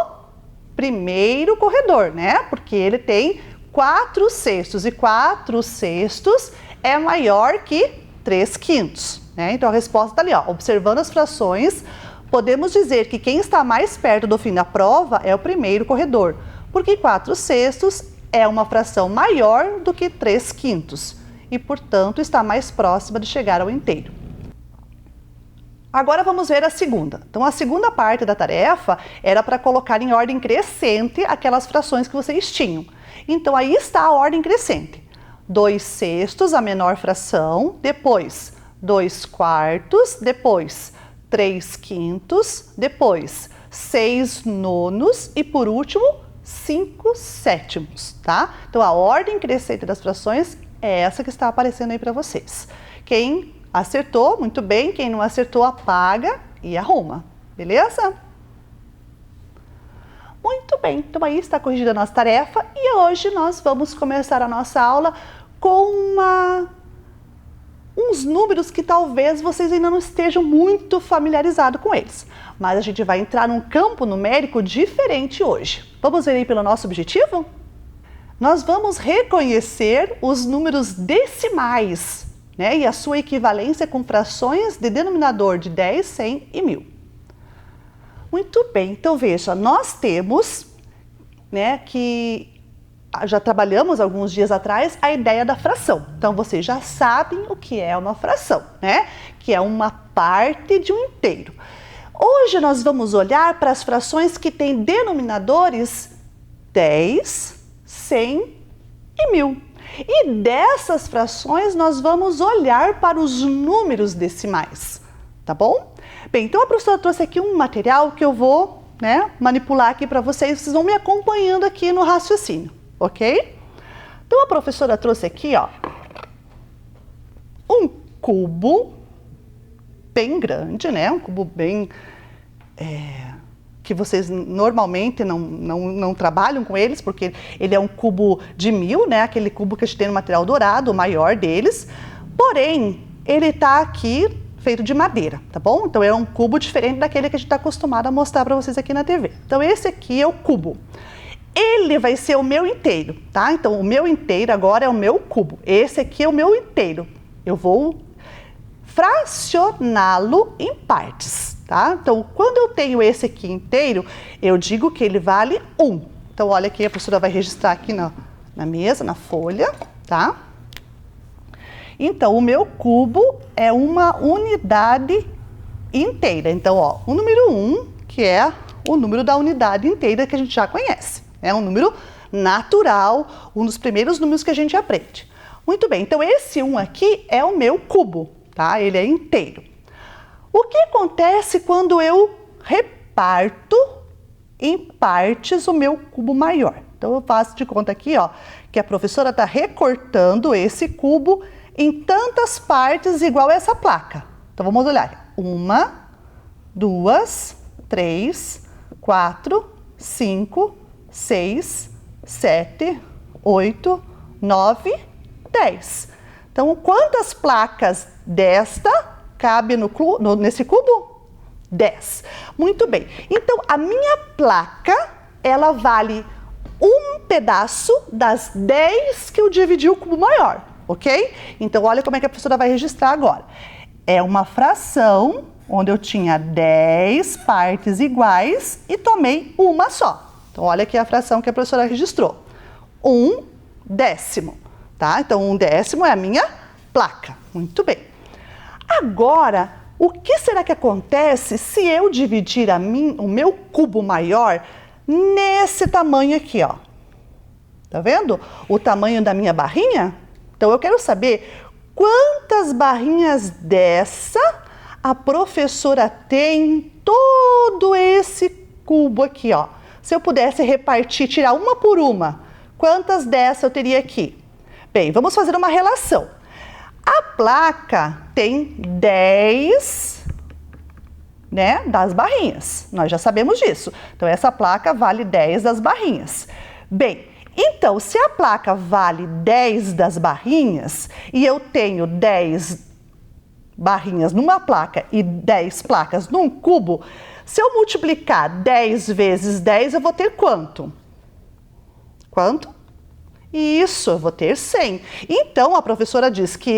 primeiro corredor, né? Porque ele tem 4/6 e 4/6 é maior que 3/5, né? Então, a resposta está ali, ó. Observando as frações, podemos dizer que quem está mais perto do fim da prova é o primeiro corredor, porque 4/6 é uma fração maior do que 3/5 e, portanto, está mais próxima de chegar ao inteiro. Agora vamos ver a segunda. Então, a segunda parte da tarefa era para colocar em ordem crescente aquelas frações que vocês tinham. Então, aí está a ordem crescente. 2/6, a menor fração, depois 2/4, depois 3/5, depois 6/9 e, por último, 5/7, tá? Então, a ordem crescente das frações é essa que está aparecendo aí para vocês. Quem acertou, muito bem. Quem não acertou, apaga e arruma. Beleza? Muito bem. Então, aí está corrigida a nossa tarefa. E hoje nós vamos começar a nossa aula com uns números que talvez vocês ainda não estejam muito familiarizados com eles. Mas a gente vai entrar num campo numérico diferente hoje. Vamos ver aí pelo nosso objetivo? Nós vamos reconhecer os números decimais, né, e a sua equivalência com frações de denominador de 10, 100 e 1000. Muito bem, então veja, nós temos, né, que já trabalhamos alguns dias atrás a ideia da fração. Então, vocês já sabem o que é uma fração, né? Que é uma parte de um inteiro. Hoje nós vamos olhar para as frações que têm denominadores 10, 100 e 1000. E dessas frações nós vamos olhar para os números decimais, tá bom? Bem, então a professora trouxe aqui um material que eu vou, né, manipular aqui para vocês. Vocês vão me acompanhando aqui no raciocínio. Ok? Então, a professora trouxe aqui, ó, um cubo bem grande, né? Um cubo bem... que vocês normalmente não trabalham com eles, porque ele é um cubo de 1000, né? Aquele cubo que a gente tem no material dourado, o maior deles. Porém, ele está aqui feito de madeira, tá bom? Então, é um cubo diferente daquele que a gente está acostumado a mostrar para vocês aqui na TV. Então, esse aqui é o cubo. Ele vai ser o meu inteiro, tá? Então, o meu inteiro agora é o meu cubo. Esse aqui é o meu inteiro. Eu vou fracioná-lo em partes, tá? Então, quando eu tenho esse aqui inteiro, eu digo que ele vale 1. Então, olha aqui, a professora vai registrar aqui na mesa, na folha, tá? Então, o meu cubo é uma unidade inteira. Então, ó, o número 1, que é o número da unidade inteira que a gente já conhece. É um número natural, um dos primeiros números que a gente aprende. Muito bem, então esse 1 aqui é o meu cubo, tá? Ele é inteiro. O que acontece quando eu reparto em partes o meu cubo maior? Então eu faço de conta aqui, ó, que a professora está recortando esse cubo em tantas partes igual a essa placa. Então vamos olhar. 1, 2, 3, 4, 5, 6, 7, 8, 9, 10. Então, quantas placas desta cabe nesse cubo? 10. Muito bem. Então, a minha placa, ela vale um pedaço das 10 que eu dividi o cubo maior, ok? Então, olha como é que a professora vai registrar agora. É uma fração onde eu tinha 10 partes iguais e tomei uma só. Então, olha aqui a fração que a professora registrou. 1/10, tá? Então, 1/10 é a minha placa. Muito bem. Agora, o que será que acontece se eu dividir o meu cubo maior nesse tamanho aqui, ó? Tá vendo? O tamanho da minha barrinha? Então, eu quero saber quantas barrinhas dessa a professora tem em todo esse cubo aqui, ó. Se eu pudesse repartir, tirar uma por uma, quantas dessa eu teria aqui? Bem, vamos fazer uma relação. A placa tem 10, né, das barrinhas. Nós já sabemos disso. Então, essa placa vale 10 das barrinhas. Bem, então, se a placa vale 10 das barrinhas e eu tenho 10 barrinhas numa placa e 10 placas num cubo, se eu multiplicar 10 vezes 10, eu vou ter quanto? Quanto? Isso, eu vou ter 100. Então, a professora diz que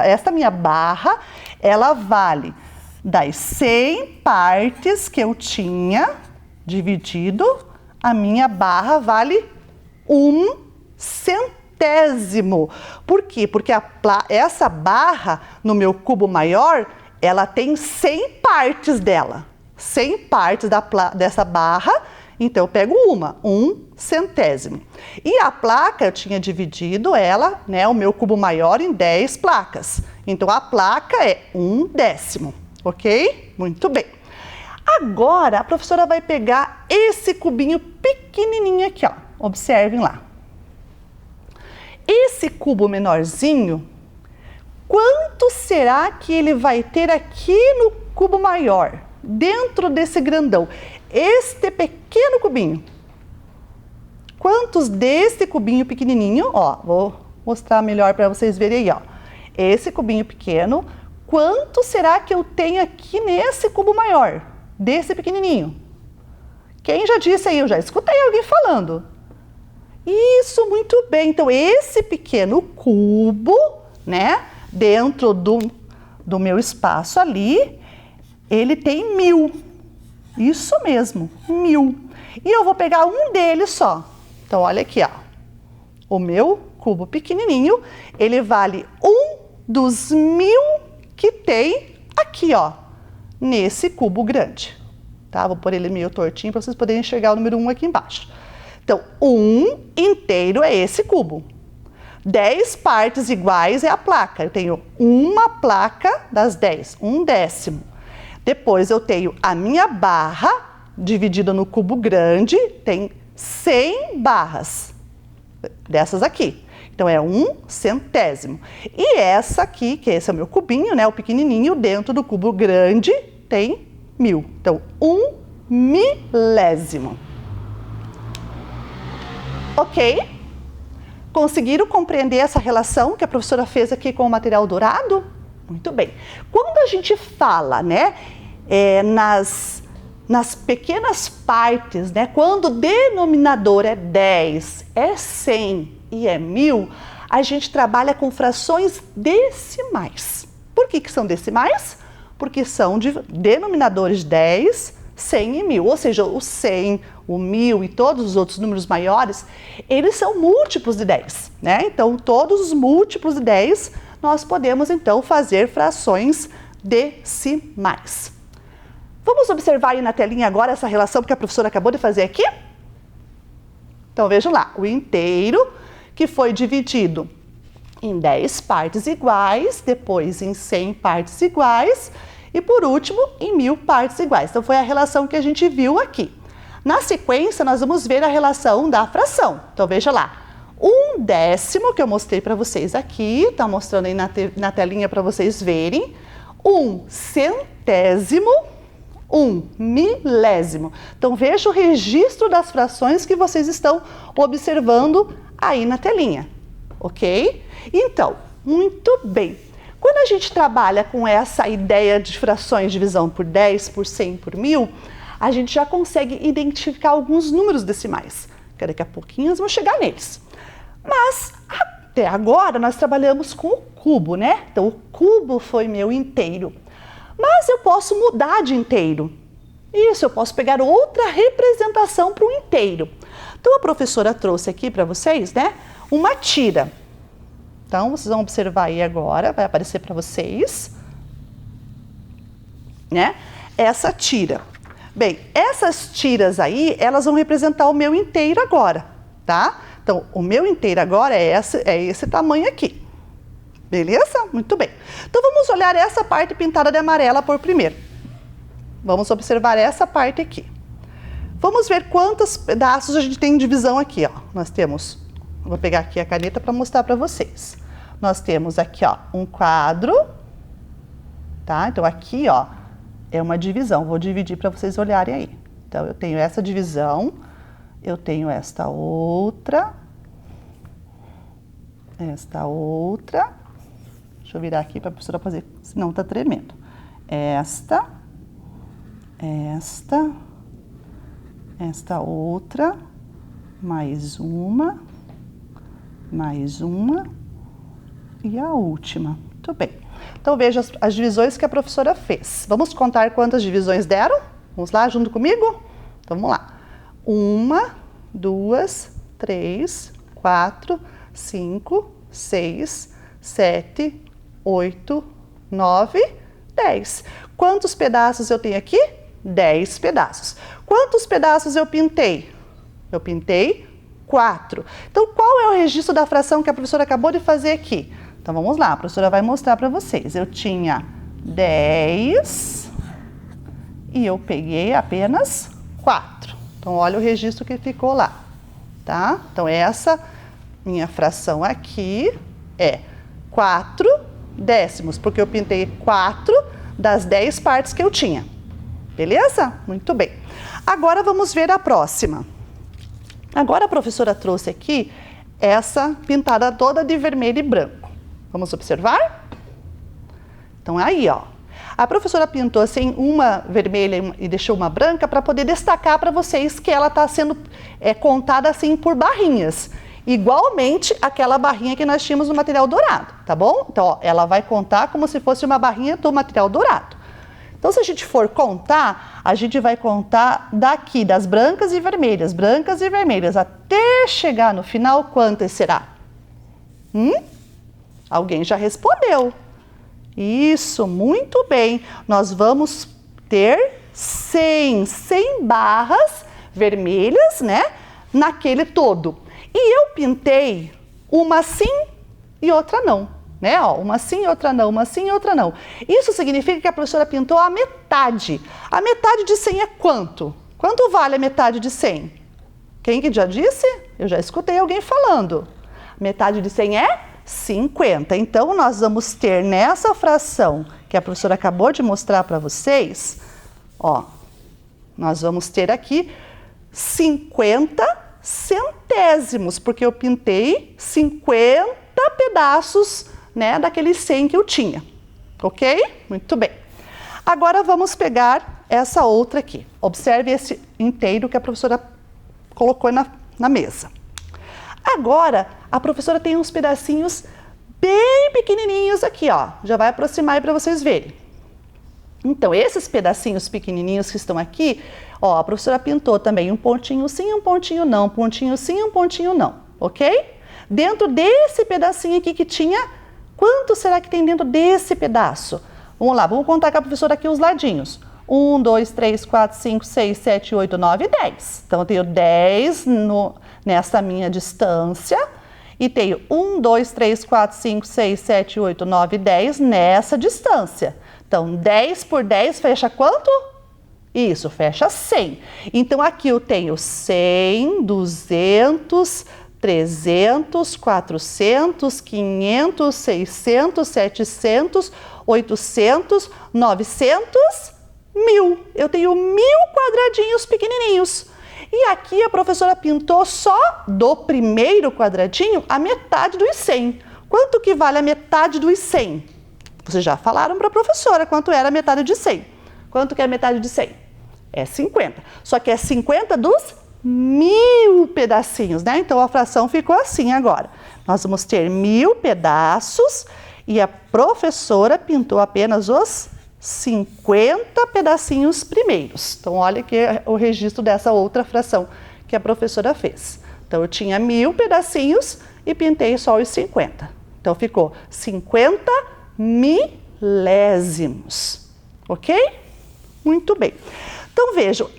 esta minha barra, ela vale das 100 partes que eu tinha dividido, a minha barra vale 1/100. Por quê? Porque essa barra no meu cubo maior, ela tem 100 partes dela. 100 partes dessa barra, então eu pego 1/100. E a placa, eu tinha dividido ela, né, o meu cubo maior, em 10 placas. Então a placa é 1/10, ok? Muito bem. Agora, a professora vai pegar esse cubinho pequenininho aqui, ó. Observem lá. Esse cubo menorzinho, quanto será que ele vai ter aqui no cubo maior, dentro desse grandão? Este pequeno cubinho. Quantos desse cubinho pequenininho, ó, vou mostrar melhor para vocês verem aí, ó. Esse cubinho pequeno, quanto será que eu tenho aqui nesse cubo maior, desse pequenininho? Quem já disse aí? Eu já escutei alguém falando. Isso, muito bem. Então, esse pequeno cubo, né, dentro do meu espaço ali, ele tem 1000. Isso mesmo, 1000. E eu vou pegar um deles só. Então, olha aqui, ó. O meu cubo pequenininho, ele vale 1 dos 1000 que tem aqui, ó, nesse cubo grande. Tá? Vou pôr ele meio tortinho para vocês poderem enxergar o número 1 aqui embaixo. Então, 1 inteiro é esse cubo. 10 partes iguais é a placa. Eu tenho uma placa das 10, 1/10. Depois eu tenho a minha barra, dividida no cubo grande, tem 100 barras dessas aqui. Então, é 1/100. E essa aqui, que esse é o meu cubinho, né, o pequenininho, dentro do cubo grande, tem 1000. Então, 1/1000. Ok? Conseguiram compreender essa relação que a professora fez aqui com o material dourado? Muito bem. Quando a gente fala, né, nas pequenas partes, né, quando o denominador é 10, é 100 e é 1000, a gente trabalha com frações decimais. Por que são decimais? Porque são de denominadores 10, 100 e 1000, ou seja, o 100, o 1000 e todos os outros números maiores, eles são múltiplos de 10, né? Então, todos os múltiplos de 10 nós podemos então fazer frações decimais. Vamos observar aí na telinha agora essa relação que a professora acabou de fazer aqui? Então vejam lá, o inteiro que foi dividido em 10 partes iguais, depois em 100 partes iguais e por último em 1000 partes iguais. Então foi a relação que a gente viu aqui. Na sequência nós vamos ver a relação da fração. Então veja lá, 1/10 que eu mostrei para vocês aqui, tá mostrando aí na telinha para vocês verem, 1/100º, 1/1000º. Então veja o registro das frações que vocês estão observando aí na telinha, ok? Então, muito bem. Quando a gente trabalha com essa ideia de frações de divisão por 10, por 100, por 1000, a gente já consegue identificar alguns números decimais. Que daqui a pouquinho nós vamos chegar neles. Mas até agora nós trabalhamos com o cubo, né? Então o cubo foi meu inteiro. Mas eu posso mudar de inteiro. Isso, eu posso pegar outra representação para o inteiro. Então a professora trouxe aqui para vocês, né? Uma tira. Então vocês vão observar aí agora, vai aparecer para vocês, né? Essa tira. Bem, essas tiras aí, elas vão representar o meu inteiro agora, tá? Então, o meu inteiro agora é esse tamanho aqui. Beleza? Muito bem. Então, vamos olhar essa parte pintada de amarela por primeiro. Vamos observar essa parte aqui. Vamos ver quantos pedaços a gente tem em divisão aqui, ó. Nós temos, vou pegar aqui a caneta para mostrar para vocês. Nós temos aqui, ó, um quadro, tá? Então, aqui, ó, é uma divisão. Vou dividir para vocês olharem aí. Então, eu tenho essa divisão, eu tenho esta outra, deixa eu virar aqui para a professora fazer, senão tá tremendo. Esta outra, mais uma e a última. Muito bem. Então, veja as divisões que a professora fez. Vamos contar quantas divisões deram? Vamos lá, junto comigo? Então, vamos lá. 1, 2, 3, 4, 5, 6, 7, 8, 9, 10. Quantos pedaços eu tenho aqui? 10 pedaços. Quantos pedaços eu pintei? Eu pintei 4. Então, qual é o registro da fração que a professora acabou de fazer aqui? Então, vamos lá, a professora vai mostrar para vocês. Eu tinha 10 e eu peguei apenas 4. Então, olha o registro que ficou lá, tá? Então, essa minha fração aqui é 4/10, porque eu pintei 4 das 10 partes que eu tinha. Beleza? Muito bem. Agora, vamos ver a próxima. Agora, a professora trouxe aqui essa pintada toda de vermelho e branco. Vamos observar? Então, aí, ó. A professora pintou assim uma vermelha e deixou uma branca para poder destacar para vocês que ela está sendo contada assim por barrinhas. Igualmente aquela barrinha que nós tínhamos no material dourado, tá bom? Então, ó, ela vai contar como se fosse uma barrinha do material dourado. Então, se a gente for contar, a gente vai contar daqui, das brancas e vermelhas, até chegar no final, quantas será? Alguém já respondeu. Isso, muito bem. Nós vamos ter 100 barras vermelhas, né, naquele todo. E eu pintei uma sim e outra não, né? Ó, uma sim e outra não, uma sim e outra não. Isso significa que a professora pintou a metade. A metade de 100 é quanto? Quanto vale a metade de 100? Quem que já disse? Eu já escutei alguém falando. Metade de 100 é 50. Então, nós vamos ter nessa fração que a professora acabou de mostrar para vocês, ó, nós vamos ter aqui 50 centésimos, porque eu pintei 50 pedaços, né, daqueles 100 que eu tinha, ok? Muito bem. Agora, vamos pegar essa outra aqui. Observe esse inteiro que a professora colocou na mesa. Agora, a professora tem uns pedacinhos bem pequenininhos aqui, ó. Já vai aproximar aí para vocês verem. Então, esses pedacinhos pequenininhos que estão aqui, ó, a professora pintou também um pontinho sim, um pontinho não, um pontinho sim, um pontinho não, ok? Dentro desse pedacinho aqui que tinha Quanto será que tem dentro desse pedaço? Vamos lá, vamos contar com a professora aqui os ladinhos. 1, 2, 3, 4, 5, 6, 7, 8, 9, 10. Então, eu tenho 10 nessa minha distância e tenho 1, 2, 3, 4, 5, 6, 7, 8, 9, 10 nessa distância. Então, 10 por 10 fecha quanto? Isso, fecha 100. Então, aqui eu tenho 100, 200, 300, 400, 500, 600, 700, 800, 900, 1000. Eu tenho 1000 quadradinhos pequenininhos. E aqui a professora pintou só do primeiro quadradinho a metade dos 100. Quanto que vale a metade dos 100? Vocês já falaram para a professora quanto era a metade de 100. Quanto que é a metade de 100? É 50. Só que é 50 dos 1000 pedacinhos, né? Então a fração ficou assim agora. Nós vamos ter 1000 pedaços e a professora pintou apenas os 50 pedacinhos primeiros. Então, olha aqui o registro dessa outra fração que a professora fez. Então, eu tinha 1000 pedacinhos e pintei só os 50. Então, ficou 50 milésimos. Ok? Muito bem. Então, vejam,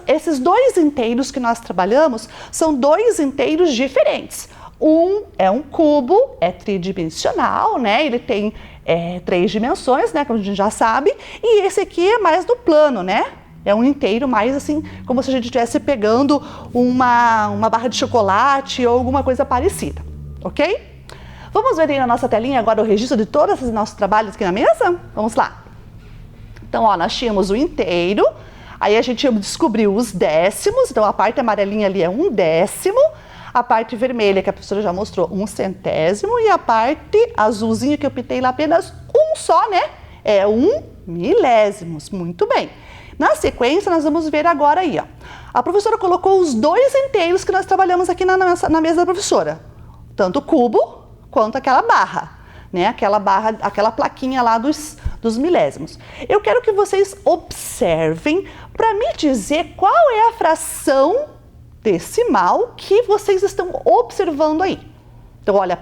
esses dois inteiros que nós trabalhamos são dois inteiros diferentes. Um é um cubo, é tridimensional, né? Ele tem 3 dimensões, né? Como a gente já sabe. E esse aqui é mais no plano, né? É um inteiro mais assim, como se a gente estivesse pegando uma barra de chocolate ou alguma coisa parecida, ok? Vamos ver aí na nossa telinha agora o registro de todos os nossos trabalhos aqui na mesa? Vamos lá. Então, ó, nós tínhamos o inteiro, aí a gente descobriu os décimos, então a parte amarelinha ali é 1/10, a parte vermelha que a professora já mostrou 1/100 e a parte azulzinha que eu pintei lá apenas um só, né? É 1 milésimos. Muito bem. Na sequência, nós vamos ver agora aí, ó. A professora colocou os dois inteiros que nós trabalhamos aqui na mesa da professora. Tanto o cubo quanto aquela barra, né? Aquela barra, aquela plaquinha lá dos milésimos. Eu quero que vocês observem para me dizer qual é a fração decimal que vocês estão observando aí. Então, olha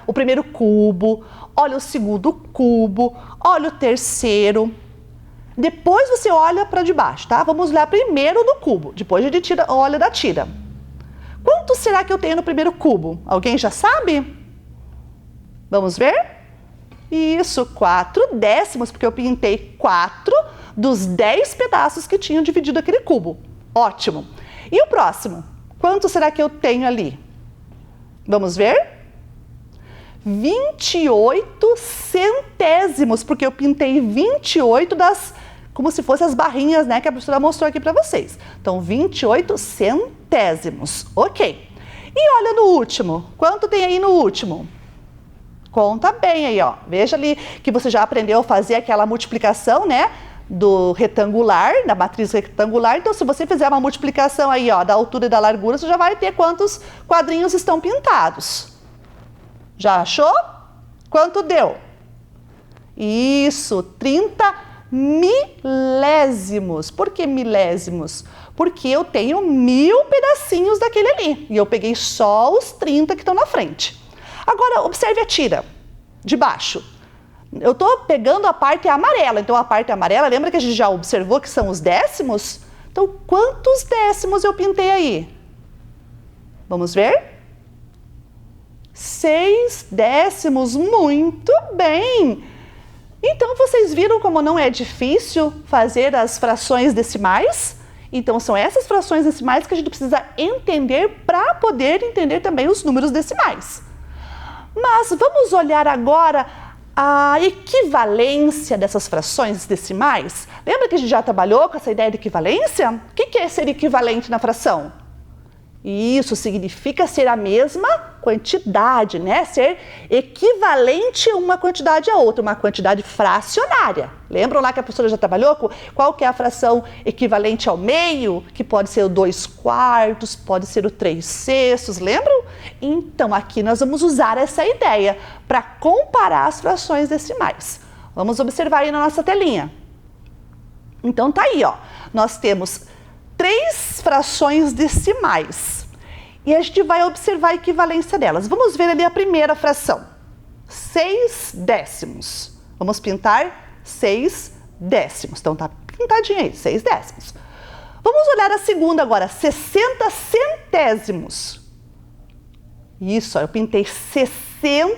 o primeiro cubo, olha o segundo cubo, olha o terceiro. Depois você olha para de baixo, tá? Vamos olhar primeiro no cubo, depois a gente olha da tira. Quanto será que eu tenho no primeiro cubo? Alguém já sabe? Vamos ver? Isso, 4/10, porque eu pintei 4 dos 10 pedaços que tinham dividido aquele cubo. Ótimo! E o próximo? Quanto será que eu tenho ali? Vamos ver? 28 centésimos, porque eu pintei 28 como se fossem as barrinhas, né, que a professora mostrou aqui para vocês. Então, 28 centésimos. Ok. E olha no último. Quanto tem aí no último? Conta bem aí, ó. Veja ali que você já aprendeu a fazer aquela multiplicação, né? Do retangular, da matriz retangular. Então, se você fizer uma multiplicação aí, ó, da altura e da largura, você já vai ter quantos quadrinhos estão pintados. Já achou? Quanto deu? Isso, 30 milésimos. Por que milésimos? Porque eu tenho 1000 pedacinhos daquele ali. E eu peguei só os 30 que estão na frente. Agora, observe a tira de baixo. Eu estou pegando a parte amarela, então a parte amarela, lembra que a gente já observou que são os décimos? Então, quantos décimos eu pintei aí? Vamos ver? 6 décimos, muito bem! Então, vocês viram como não é difícil fazer as frações decimais? Então, são essas frações decimais que a gente precisa entender para poder entender também os números decimais. Mas vamos olhar agora a equivalência dessas frações decimais. Lembra que a gente já trabalhou com essa ideia de equivalência? O que é ser equivalente na fração? Isso significa ser a mesma quantidade, né? Ser equivalente uma quantidade a outra, uma quantidade fracionária. Lembram lá que a professora já trabalhou com qual que é a fração equivalente ao meio? Que pode ser o 2/4, pode ser o 3/6, lembram? Então, aqui nós vamos usar essa ideia para comparar as frações decimais. Vamos observar aí na nossa telinha. Então, tá aí, ó. Nós temos 3 frações decimais. E a gente vai observar a equivalência delas. Vamos ver ali a primeira fração. 6 décimos. Vamos pintar 6 décimos. Então tá pintadinho aí, 6 décimos. Vamos olhar a segunda agora, 60 centésimos. Isso, eu pintei 60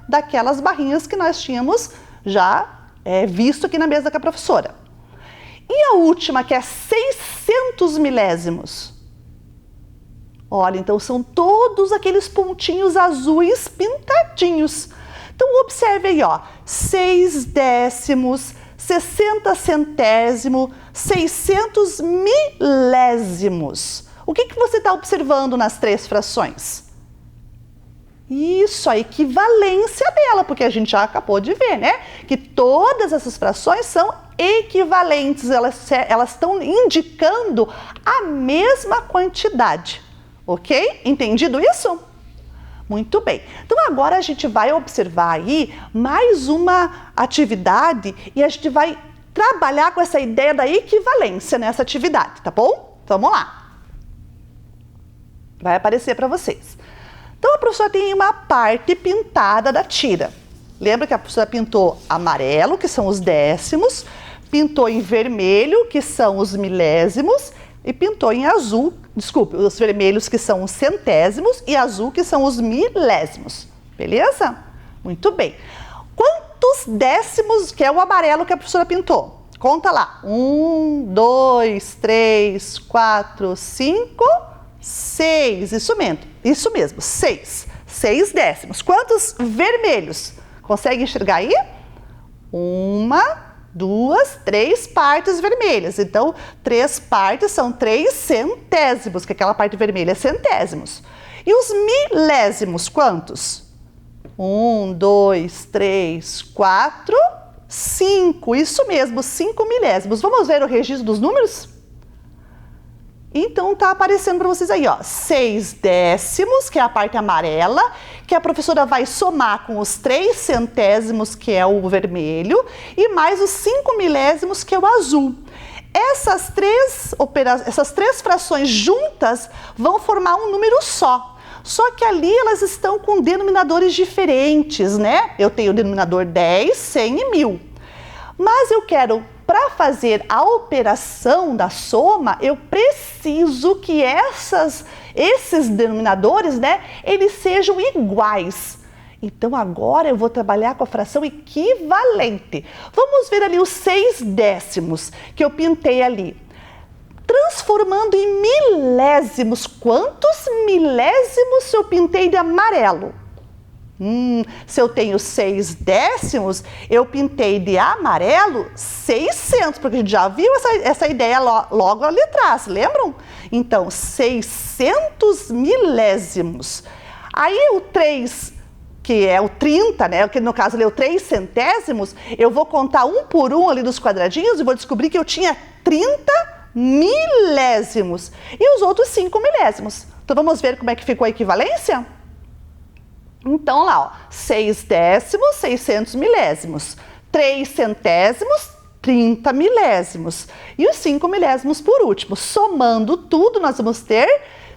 daquelas barrinhas que nós tínhamos já visto aqui na mesa com a professora. E a última, que é 600 milésimos. Olha, então são todos aqueles pontinhos azuis pintadinhos. Então observe aí, ó, 6 décimos, 60 centésimo, 600 milésimos. O que você está observando nas 3 frações? Isso, a equivalência dela, porque a gente já acabou de ver, né? Que todas essas frações são equivalentes, elas estão indicando a mesma quantidade, ok? Entendido isso? Muito bem. Então agora a gente vai observar aí mais uma atividade e a gente vai trabalhar com essa ideia da equivalência nessa atividade, tá bom? Então, vamos lá. Vai aparecer para vocês. Então a professora tem uma parte pintada da tira. Lembra que a professora pintou amarelo, que são os décimos, pintou em vermelho, que são os milésimos, e pintou em azul, desculpe, os vermelhos, que são os centésimos, e azul, que são os milésimos. Beleza? Muito bem. Quantos décimos, que é o amarelo que a professora pintou? Conta lá. 1, 2, 3, 4, 5, 6. Isso mesmo, 6. 6 décimos. Quantos vermelhos? Consegue enxergar aí? 1, 2, 3 partes vermelhas. Então, 3 partes são 3 centésimos, que aquela parte vermelha é centésimos. E os milésimos, quantos? 1, 2, 3, 4, 5. Isso mesmo, 5 milésimos. Vamos ver o registro dos números? Então, tá aparecendo para vocês aí, ó, 6 décimos, que é a parte amarela, que a professora vai somar com os 3 centésimos, que é o vermelho, e mais os 5 milésimos, que é o azul. Essas três frações juntas vão formar um número só. Só que ali elas estão com denominadores diferentes, né? Eu tenho o denominador 10, 100 e 1000. Mas eu quero, para fazer a operação da soma, eu preciso que esses denominadores, né, eles sejam iguais. Então agora eu vou trabalhar com a fração equivalente. Vamos ver ali os 6 décimos que eu pintei ali. Transformando em milésimos, quantos milésimos eu pintei de amarelo? Se eu tenho 6 décimos, eu pintei de amarelo 600, porque a gente já viu essa ideia logo ali atrás, lembram? Então, 600 milésimos. Aí o 3, que é o 30, né? Que no caso ali é o 3 centésimos, eu vou contar um por um ali dos quadradinhos e vou descobrir que eu tinha 30 milésimos. E os outros 5 milésimos. Então, vamos ver como é que ficou a equivalência? Então, lá, ó, 6 décimos, 600 milésimos. 3 centésimos, 30 milésimos. E os 5 milésimos por último. Somando tudo, nós vamos ter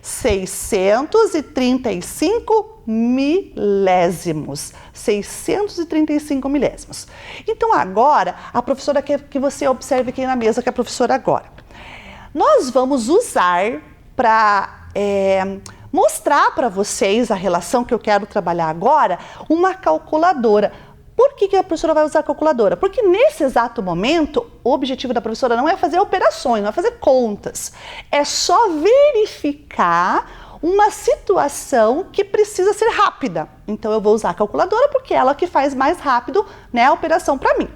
635 milésimos. 635 milésimos. Então, agora, a professora quer que você observe aqui na mesa, que é a professora agora. Nós vamos usar para mostrar para vocês a relação que eu quero trabalhar agora, uma calculadora. Por que a professora vai usar a calculadora? Porque nesse exato momento, o objetivo da professora não é fazer operações, não é fazer contas. É só verificar uma situação que precisa ser rápida. Então eu vou usar a calculadora porque é ela que faz mais rápido, né, a operação para mim.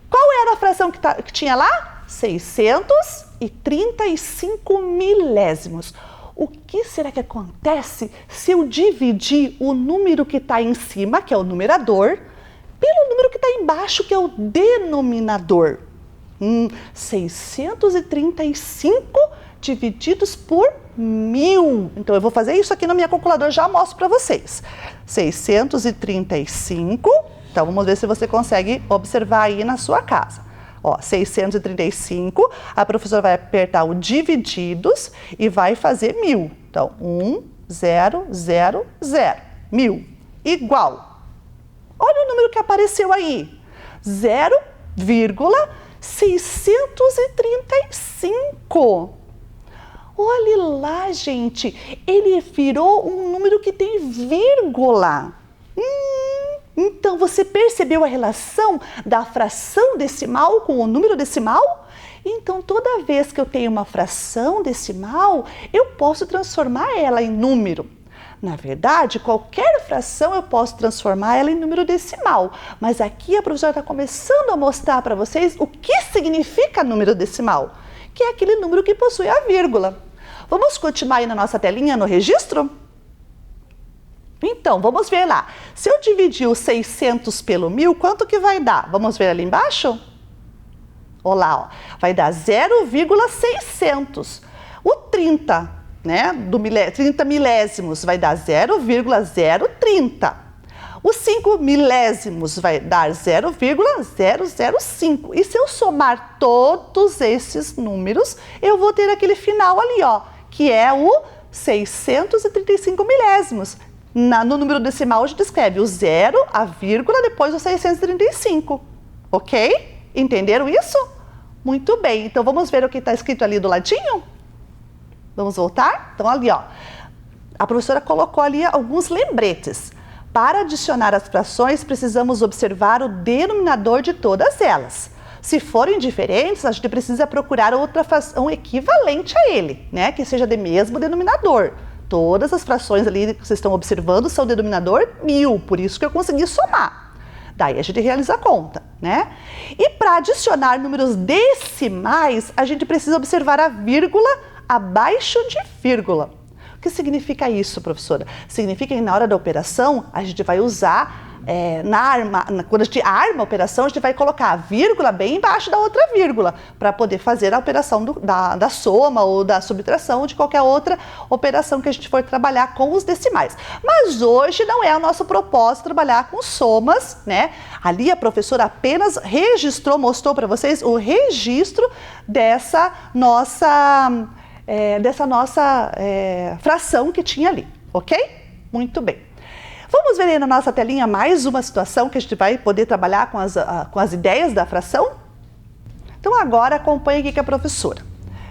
Qual era a fração que tinha lá? 635 milésimos. O que será que acontece se eu dividir o número que está em cima, que é o numerador, pelo número que está embaixo, que é o denominador? 635 divididos por 1000. Então, eu vou fazer isso aqui na minha calculadora, já mostro para vocês. 635, então vamos ver se você consegue observar aí na sua casa. Ó, 635, a professora vai apertar o divididos e vai fazer 1000. Então, 1, 0, 0, 0. 1000 igual. Olha o número que apareceu aí, 0,635. Olhe lá, gente, ele virou um número que tem vírgula. Então, você percebeu a relação da fração decimal com o número decimal? Então, toda vez que eu tenho uma fração decimal, eu posso transformar ela em número. Na verdade, qualquer fração eu posso transformar ela em número decimal. Mas aqui a professora está começando a mostrar para vocês o que significa número decimal, que é aquele número que possui a vírgula. Vamos continuar aí na nossa telinha no registro? Então, vamos ver lá. Se eu dividir o 600 pelo 1000, quanto que vai dar? Vamos ver ali embaixo? Olha lá, ó. Vai dar 0,600. O 30, né, 30 milésimos vai dar 0,030. Os 5 milésimos vai dar 0,005. E se eu somar todos esses números, eu vou ter aquele final ali, ó, que é o 635 milésimos. No número decimal, a gente escreve o 0, a vírgula, depois o 635. Ok? Entenderam isso? Muito bem. Então, vamos ver o que está escrito ali do ladinho? Vamos voltar? Então, ali, ó. A professora colocou ali alguns lembretes. Para adicionar as frações, precisamos observar o denominador de todas elas. Se forem diferentes, a gente precisa procurar outra fração equivalente a ele, né? Que seja de mesmo denominador. Todas as frações ali que vocês estão observando são denominador 1000, por isso que eu consegui somar. Daí a gente realiza a conta, né? E para adicionar números decimais, a gente precisa observar a vírgula abaixo de vírgula. O que significa isso, professora? Significa que na hora da operação, a gente vai usar, quando a gente arma a operação, a gente vai colocar a vírgula bem embaixo da outra vírgula, para poder fazer a operação da soma ou da subtração ou de qualquer outra operação que a gente for trabalhar com os decimais. Mas hoje não é o nosso propósito trabalhar com somas, né? Ali a professora apenas mostrou para vocês o registro dessa nossa fração que tinha ali, ok? Muito bem. Vamos ver aí na nossa telinha mais uma situação que a gente vai poder trabalhar com as ideias da fração? Então agora acompanhe aqui com a professora.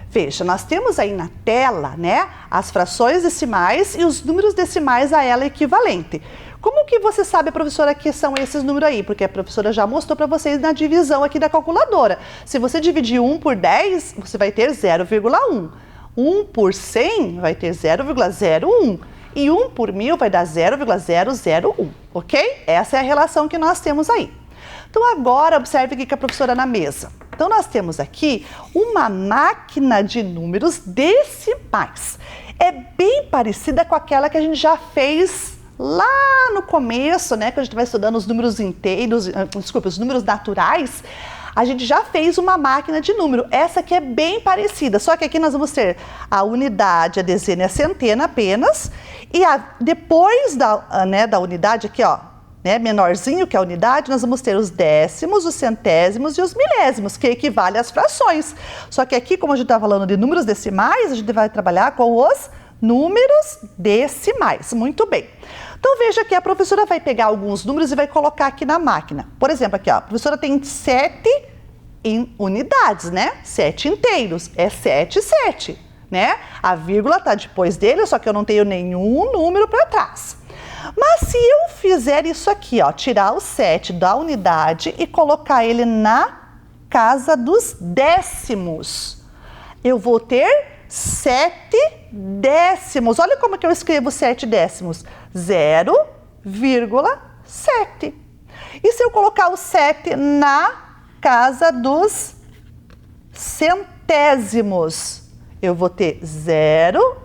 Veja, nós temos aí na tela, né, as frações decimais e os números decimais a ela equivalente. Como que você sabe, professora, que são esses números aí? Porque a professora já mostrou para vocês na divisão aqui da calculadora. Se você dividir 1 por 10, você vai ter 0,1. 1 por 100 vai ter 0,01. E 1 por 1000 vai dar 0,001, ok? Essa é a relação que nós temos aí. Então, agora, observe aqui com a professora na mesa. Então, nós temos aqui uma máquina de números decimais. É bem parecida com aquela que a gente já fez lá no começo, né? Quando a gente vai estudando os números inteiros, os números naturais. A gente já fez uma máquina de número. Essa aqui é bem parecida, só que aqui nós vamos ter a unidade, a dezena e a centena apenas. E depois da unidade aqui, ó, né, menorzinho que a unidade, nós vamos ter os décimos, os centésimos e os milésimos, que equivale às frações. Só que aqui, como a gente está falando de números decimais, a gente vai trabalhar com os números decimais. Muito bem. Então, veja que a professora vai pegar alguns números e vai colocar aqui na máquina. Por exemplo, aqui, ó, a professora tem 7 unidades, né? 7 inteiros, é 7, 7, né? A vírgula está depois dele, só que eu não tenho nenhum número para trás. Mas se eu fizer isso aqui, ó, tirar o 7 da unidade e colocar ele na casa dos décimos, eu vou ter 7 décimos. Olha como que eu escrevo 7 décimos. 0,7. E se eu colocar o 7 na casa dos centésimos? Eu vou ter 0,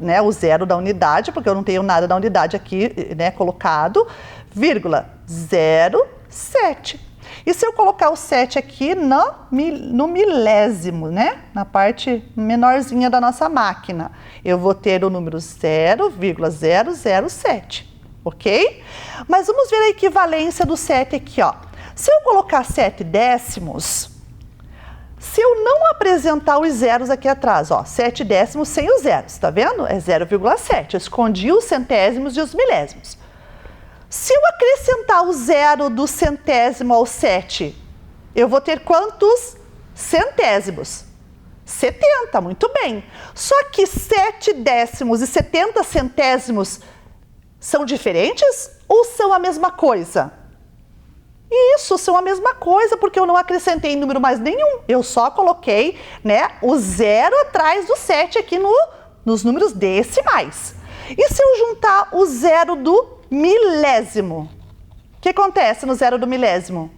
né, o 0 da unidade, porque eu não tenho nada da unidade aqui, né, colocado, vírgula, 0,7. E se eu colocar o 7 aqui no milésimo, né? Na parte menorzinha da nossa máquina, eu vou ter o número 0,007, ok? Mas vamos ver a equivalência do 7 aqui, ó. Se eu colocar 7 décimos, se eu não apresentar os zeros aqui atrás, ó, 7 décimos sem os zeros, tá vendo? É 0,7. Eu escondi os centésimos e os milésimos. Se eu acrescentar o zero do centésimo ao 7, eu vou ter quantos centésimos? 70, muito bem. Só que 7 décimos e 70 centésimos são diferentes ou são a mesma coisa? Isso, são a mesma coisa, porque eu não acrescentei número mais nenhum. Eu só coloquei, né, o zero atrás do 7 aqui nos números decimais. E se eu juntar o zero do milésimo? O que acontece no zero do milésimo?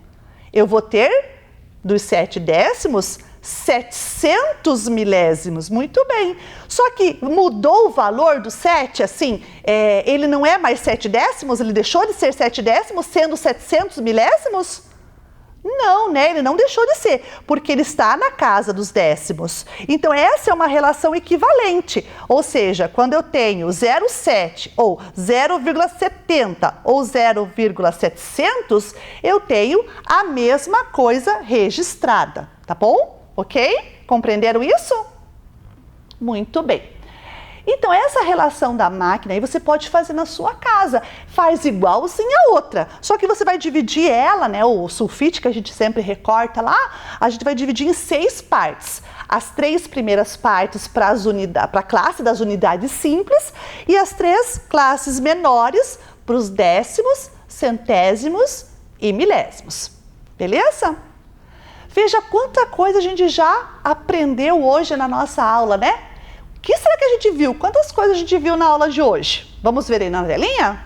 Eu vou ter dos 7 décimos 700 milésimos, muito bem. Só que mudou o valor do 7, assim, ele não é mais 7 décimos, ele deixou de ser 7 décimos sendo 700 milésimos? Não, né? Ele não deixou de ser, porque ele está na casa dos décimos. Então, essa é uma relação equivalente. Ou seja, quando eu tenho 0,7 ou 0,70 ou 0,700, eu tenho a mesma coisa registrada, tá bom? Ok? Compreenderam isso? Muito bem. Então, essa relação da máquina aí você pode fazer na sua casa. Faz igualzinho a outra. Só que você vai dividir ela, né? O sulfite que a gente sempre recorta lá, a gente vai dividir em 6 partes. As 3 primeiras partes para a classe das unidades simples e as 3 classes menores para os décimos, centésimos e milésimos. Beleza? Veja quanta coisa a gente já aprendeu hoje na nossa aula, né? O que será que a gente viu? Quantas coisas a gente viu na aula de hoje? Vamos ver aí na telinha?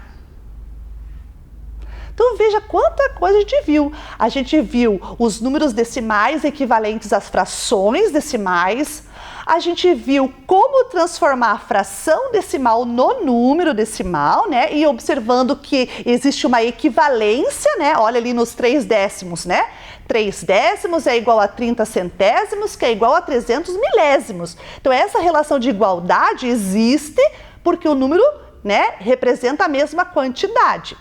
Então veja quanta coisa a gente viu. A gente viu os números decimais equivalentes às frações decimais. A gente viu como transformar a fração decimal no número decimal, né? E observando que existe uma equivalência, né? Olha ali nos 3 décimos, né? 3 décimos é igual a 30 centésimos, que é igual a 300 milésimos. Então, essa relação de igualdade existe porque o número, né, representa a mesma quantidade.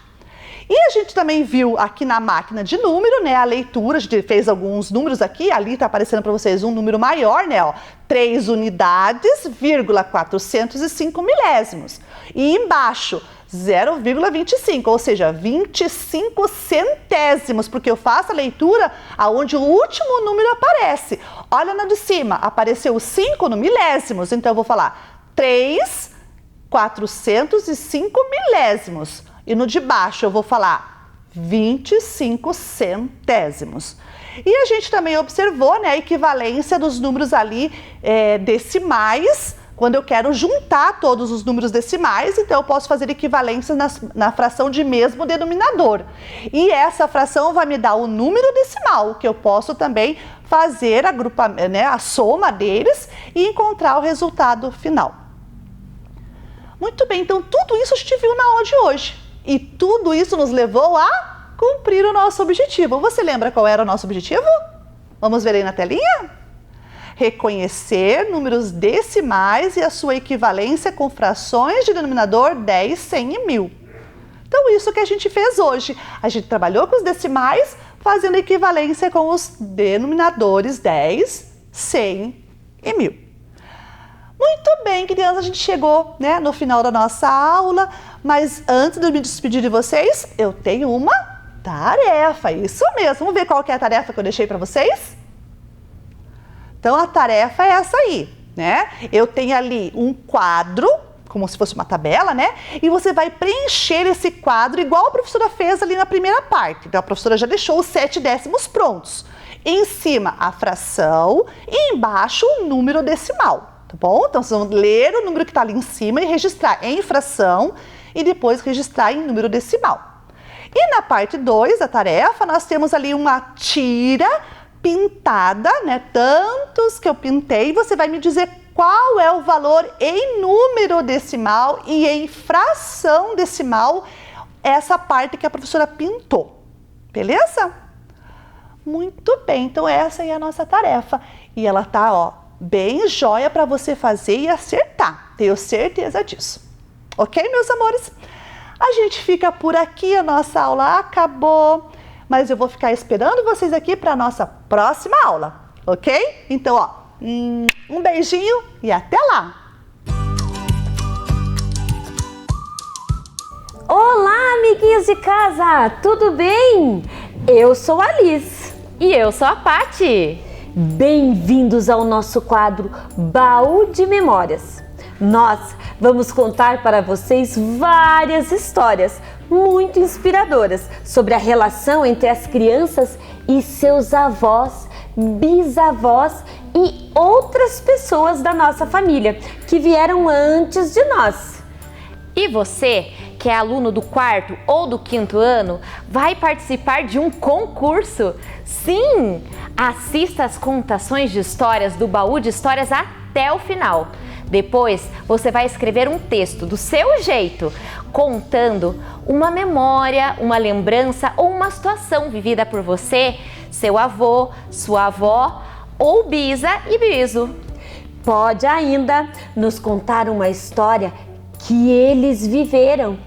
E a gente também viu aqui na máquina de número, né, a leitura, a gente fez alguns números aqui, ali está aparecendo para vocês um número maior, né, ó, 3 unidades, 405 milésimos. E embaixo, 0,25, ou seja, 25 centésimos, porque eu faço a leitura aonde o último número aparece. Olha na de cima, apareceu o 5 no milésimos, então eu vou falar 3,405 milésimos. E no de baixo eu vou falar 25 centésimos. E a gente também observou, né, a equivalência dos números ali decimais, quando eu quero juntar todos os números decimais, então eu posso fazer equivalência na fração de mesmo denominador. E essa fração vai me dar o número decimal, que eu posso também fazer a soma deles e encontrar o resultado final. Muito bem, então tudo isso a gente viu na aula de hoje. E tudo isso nos levou a cumprir o nosso objetivo. Você lembra qual era o nosso objetivo? Vamos ver aí na telinha? Reconhecer números decimais e a sua equivalência com frações de denominador 10, 100 e 1000. Então, isso que a gente fez hoje. A gente trabalhou com os decimais, fazendo equivalência com os denominadores 10, 100 e 1000. Muito bem, crianças, a gente chegou, né, no final da nossa aula, mas antes de eu me despedir de vocês, eu tenho uma tarefa, isso mesmo. Vamos ver qual que é a tarefa que eu deixei para vocês? Então, a tarefa é essa aí, né? Eu tenho ali um quadro, como se fosse uma tabela, né? E você vai preencher esse quadro igual a professora fez ali na primeira parte. Então, a professora já deixou os 7 décimos prontos. Em cima, a fração e embaixo o número decimal. Tá bom? Então, vocês vão ler o número que está ali em cima e registrar em fração e depois registrar em número decimal. E na parte 2 da tarefa, nós temos ali uma tira pintada, né? Tantos que eu pintei, você vai me dizer qual é o valor em número decimal e em fração decimal, essa parte que a professora pintou. Beleza? Muito bem, então essa é a nossa tarefa. E ela tá, ó, bem jóia para você fazer e acertar. Tenho certeza disso. Ok, meus amores? A gente fica por aqui, a nossa aula acabou, mas eu vou ficar esperando vocês aqui para a nossa próxima aula, ok? Então, ó, um beijinho e até lá! Olá, amiguinhos de casa, tudo bem? Eu sou a Liz. E eu sou a Pati. Bem-vindos ao nosso quadro Baú de Memórias. Nós vamos contar para vocês várias histórias muito inspiradoras sobre a relação entre as crianças e seus avós, bisavós e outras pessoas da nossa família que vieram antes de nós. E você, que é aluno do 4º ou do 5º ano, vai participar de um concurso. Sim! Assista às contações de histórias do Baú de Histórias até o final. Depois, você vai escrever um texto do seu jeito, contando uma memória, uma lembrança ou uma situação vivida por você, seu avô, sua avó ou bisa e biso. Pode ainda nos contar uma história que eles viveram.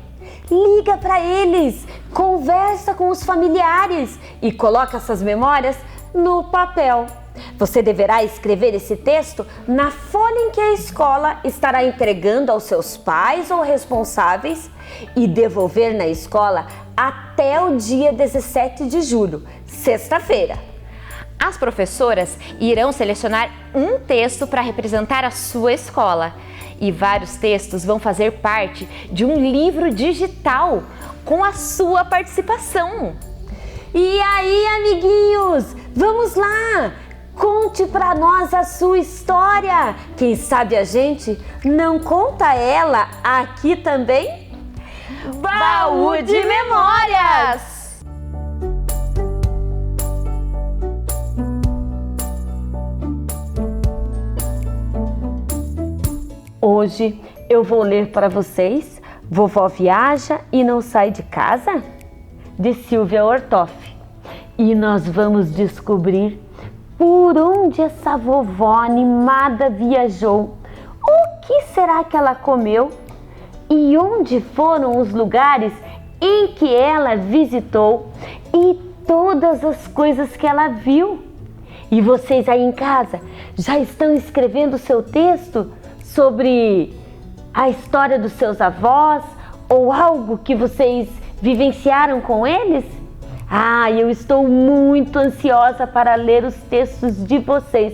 Liga para eles, conversa com os familiares e coloca essas memórias no papel. Você deverá escrever esse texto na folha em que a escola estará entregando aos seus pais ou responsáveis e devolver na escola até o dia 17 de julho, sexta-feira. As professoras irão selecionar um texto para representar a sua escola. E vários textos vão fazer parte de um livro digital com a sua participação. E aí, amiguinhos, vamos lá! Conte para nós a sua história. Quem sabe a gente não conta ela aqui também? Baú de Memórias! Hoje eu vou ler para vocês Vovó Viaja e Não Sai de Casa, de Silvia Ortoff. E nós vamos descobrir por onde essa vovó animada viajou, o que será que ela comeu e onde foram os lugares em que ela visitou e todas as coisas que ela viu. E vocês aí em casa já estão escrevendo seu texto sobre a história dos seus avós ou algo que vocês vivenciaram com eles? Eu estou muito ansiosa para ler os textos de vocês.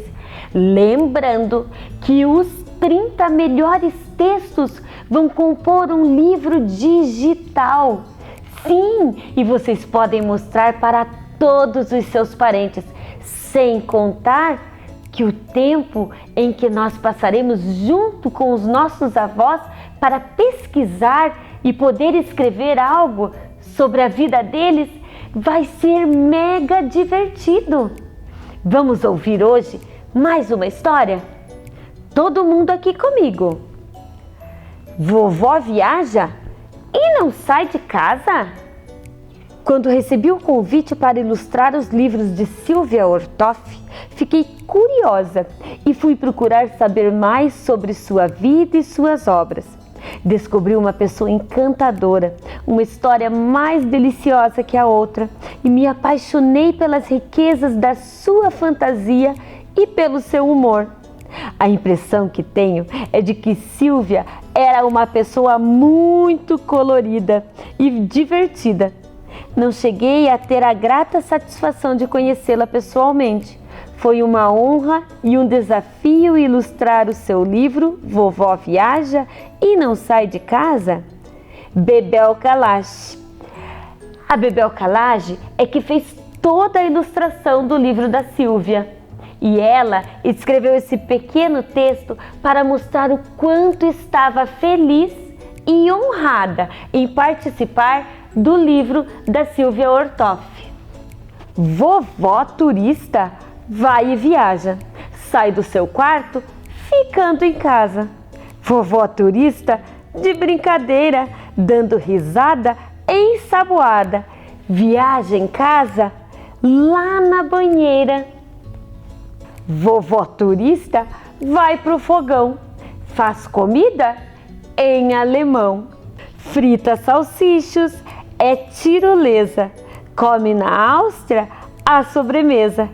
Lembrando que os 30 melhores textos vão compor um livro digital. Sim, e vocês podem mostrar para todos os seus parentes, sem contar que o tempo em que nós passaremos junto com os nossos avós para pesquisar e poder escrever algo sobre a vida deles vai ser mega divertido. Vamos ouvir hoje mais uma história? Todo mundo aqui comigo. Vovó viaja e não sai de casa? Quando recebi o convite para ilustrar os livros de Silvia Ortoff, fiquei curiosa e fui procurar saber mais sobre sua vida e suas obras. Descobri uma pessoa encantadora, uma história mais deliciosa que a outra e me apaixonei pelas riquezas da sua fantasia e pelo seu humor. A impressão que tenho é de que Silvia era uma pessoa muito colorida e divertida. Não cheguei a ter a grata satisfação de conhecê-la pessoalmente. Foi uma honra e um desafio ilustrar o seu livro Vovó Viaja e Não Sai de Casa. Bebel Kalash. A Bebel Kalash é que fez toda a ilustração do livro da Silvia. E ela escreveu esse pequeno texto para mostrar o quanto estava feliz e honrada em participar do livro da Silvia Ortoff. Vovó turista vai e viaja, sai do seu quarto ficando em casa. Vovó turista de brincadeira, dando risada ensaboada, viaja em casa lá na banheira. Vovó turista vai pro fogão, faz comida em alemão, frita salsichos, é tirolesa, come na Áustria a sobremesa.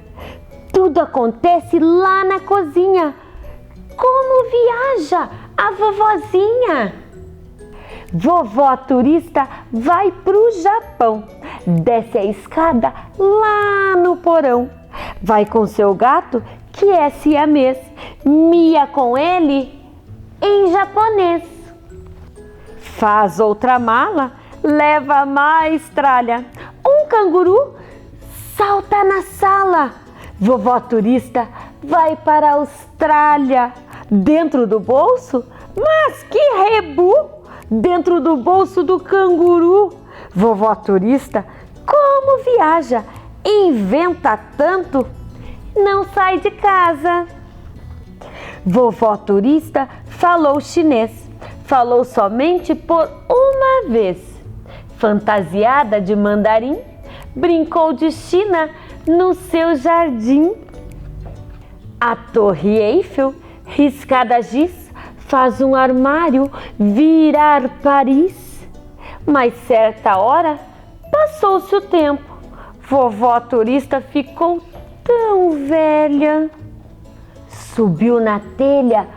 Tudo acontece lá na cozinha. Como viaja a vovozinha? Vovó turista vai pro Japão, desce a escada lá no porão. Vai com seu gato, que é siamês, mia com ele em japonês. Faz outra mala, leva mais tralha. Um canguru salta na sala. Vovó turista vai para a Austrália. Dentro do bolso, mas que rebu! Dentro do bolso do canguru. Vovó turista, como viaja, inventa tanto, não sai de casa. Vovó turista falou chinês, falou somente por uma vez. Fantasiada de mandarim, brincou de China no seu jardim. A Torre Eiffel, riscada giz, faz um armário virar Paris. Mas certa hora, passou-se o tempo. Vovó turista ficou tão velha. Subiu na telha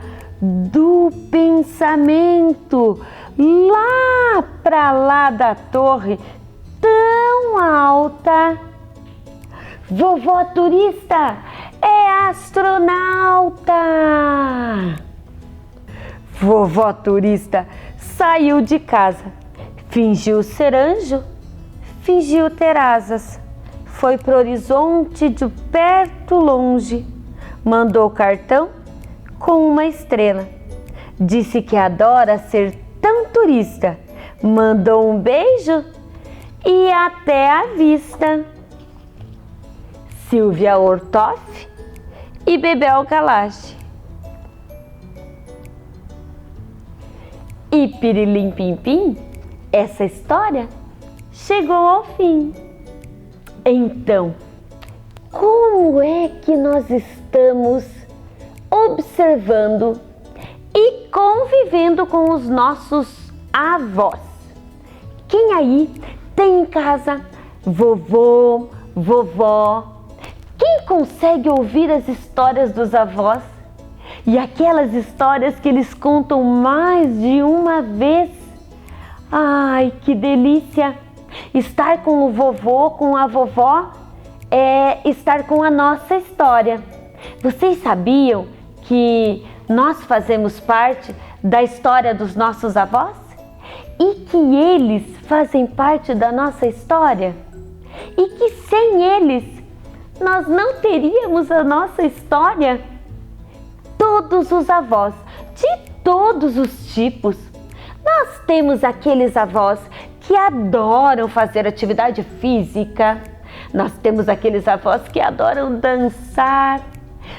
do pensamento, lá pra lá da torre, tão alta. Vovó turista é astronauta. Vovó turista saiu de casa, fingiu ser anjo, fingiu ter asas, foi pro horizonte de perto longe, mandou cartão com uma estrela, disse que adora ser tão turista, mandou um beijo e até a vista. Silvia Ortoff e Bebel Galache. E pirilim pim pim, essa história chegou ao fim. Então, como é que nós estamos observando e convivendo com os nossos avós? Quem aí tem em casa vovô, vovó? Quem consegue ouvir as histórias dos avós? E aquelas histórias que eles contam mais de uma vez? Ai, que delícia! Estar com o vovô, com a vovó, é estar com a nossa história. Vocês sabiam que nós fazemos parte da história dos nossos avós? E que eles fazem parte da nossa história? E que sem eles nós não teríamos a nossa história? Todos os avós, de todos os tipos. Nós temos aqueles avós que adoram fazer atividade física. Nós temos aqueles avós que adoram dançar.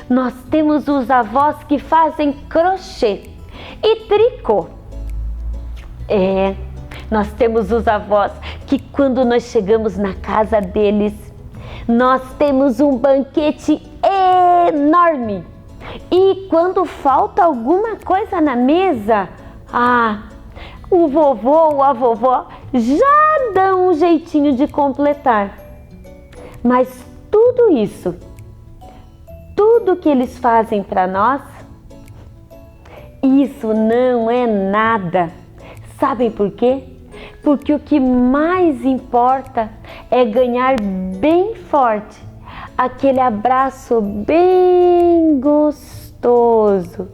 Nós temos os avós que fazem crochê e tricô. Nós temos os avós que quando nós chegamos na casa deles, nós temos um banquete enorme. E quando falta alguma coisa na mesa, o vovô ou a vovó já dão um jeitinho de completar. Mas tudo isso, tudo que eles fazem para nós, isso não é nada. Sabem por quê? Porque o que mais importa é ganhar bem forte aquele abraço bem gostoso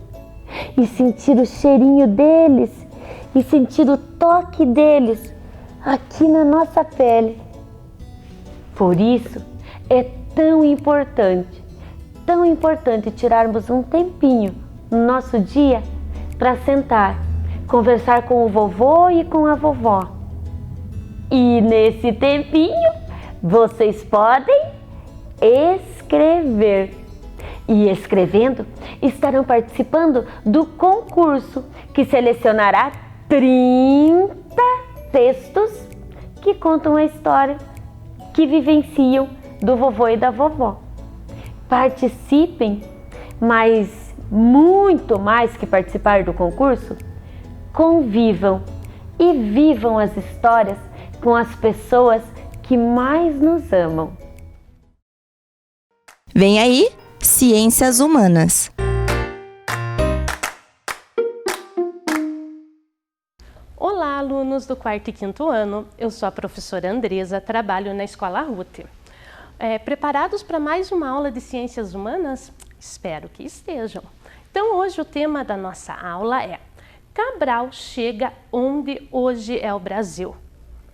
e sentir o cheirinho deles e sentir o toque deles aqui na nossa pele. Por isso é tão importante tirarmos um tempinho no nosso dia para sentar, conversar com o vovô e com a vovó. E nesse tempinho vocês podem escrever. E escrevendo, estarão participando do concurso que selecionará 30 textos que contam a história, que vivenciam do vovô e da vovó. Participem, mas muito mais que participar do concurso, convivam e vivam as histórias com as pessoas que mais nos amam. Vem aí, Ciências Humanas. Olá, alunos do 4º e 5º ano, eu sou a professora Andresa, trabalho na Escola Ruth. Preparados para mais uma aula de Ciências Humanas? Espero que estejam. Então, hoje o tema da nossa aula é Cabral chega onde hoje é o Brasil.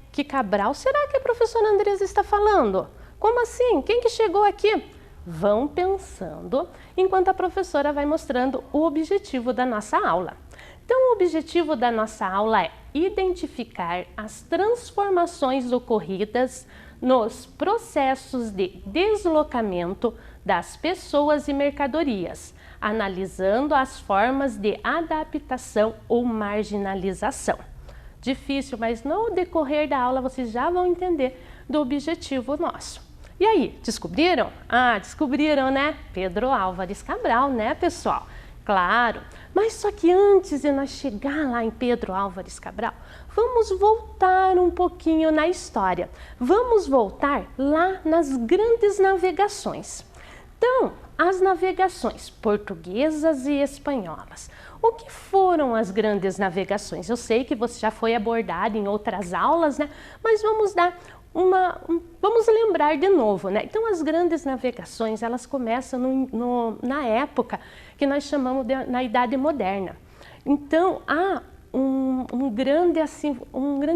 Que Cabral será que a professora Andresa está falando? Como assim? Quem que chegou aqui? Vão pensando, enquanto a professora vai mostrando o objetivo da nossa aula. Então, o objetivo da nossa aula é identificar as transformações ocorridas nos processos de deslocamento das pessoas e mercadorias, analisando as formas de adaptação ou marginalização. Difícil, mas no decorrer da aula vocês já vão entender do objetivo nosso. E aí, descobriram? Ah, descobriram, né? Pedro Álvares Cabral, né, pessoal? Claro, mas só que antes de nós chegar lá em Pedro Álvares Cabral, vamos voltar um pouquinho na história. Vamos voltar lá nas grandes navegações. Então, as navegações portuguesas e espanholas. O que foram as grandes navegações? Eu sei que você já foi abordado em outras aulas, né? Mas vamos dar vamos lembrar de novo, né? Então, as grandes navegações, elas começam na época que nós chamamos na Idade Moderna. Então, há um grande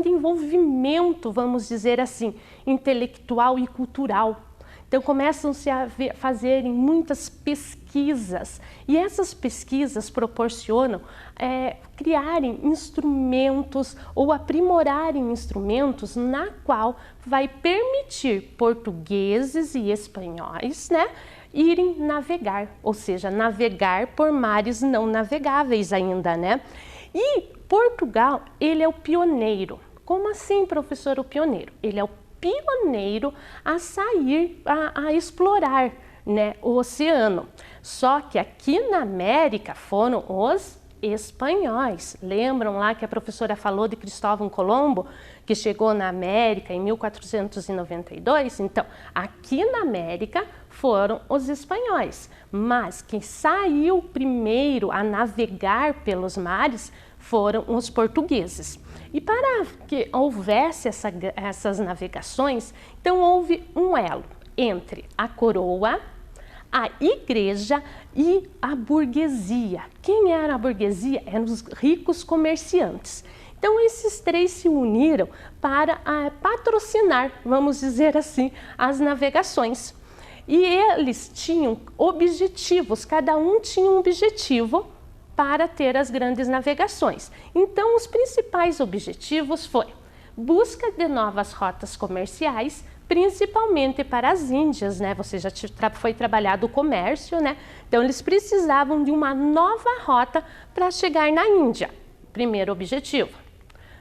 envolvimento, vamos dizer assim, intelectual e cultural. Então, começam-se a fazerem muitas pesquisas e essas pesquisas proporcionam criarem instrumentos ou aprimorarem instrumentos na qual vai permitir portugueses e espanhóis, né, irem navegar, ou seja, navegar por mares não navegáveis ainda, né? E Portugal, ele é o pioneiro. Como assim, professor, o pioneiro? Ele é o pioneiro a sair, a explorar, né, o oceano. Só que aqui na América foram os espanhóis. Lembram lá que a professora falou de Cristóvão Colombo, que chegou na América em 1492? Então, aqui na América foram os espanhóis. Mas quem saiu primeiro a navegar pelos mares foram os portugueses. E para que houvesse essas navegações, então houve um elo entre a coroa, a igreja e a burguesia. Quem era a burguesia? Eram os ricos comerciantes. Então, esses três se uniram para patrocinar, vamos dizer assim, as navegações. E eles tinham objetivos, cada um tinha um objetivo para ter as grandes navegações. Então, os principais objetivos foi busca de novas rotas comerciais, principalmente para as Índias, né? Você já foi trabalhado o comércio, né? Então, eles precisavam de uma nova rota para chegar na Índia. Primeiro objetivo.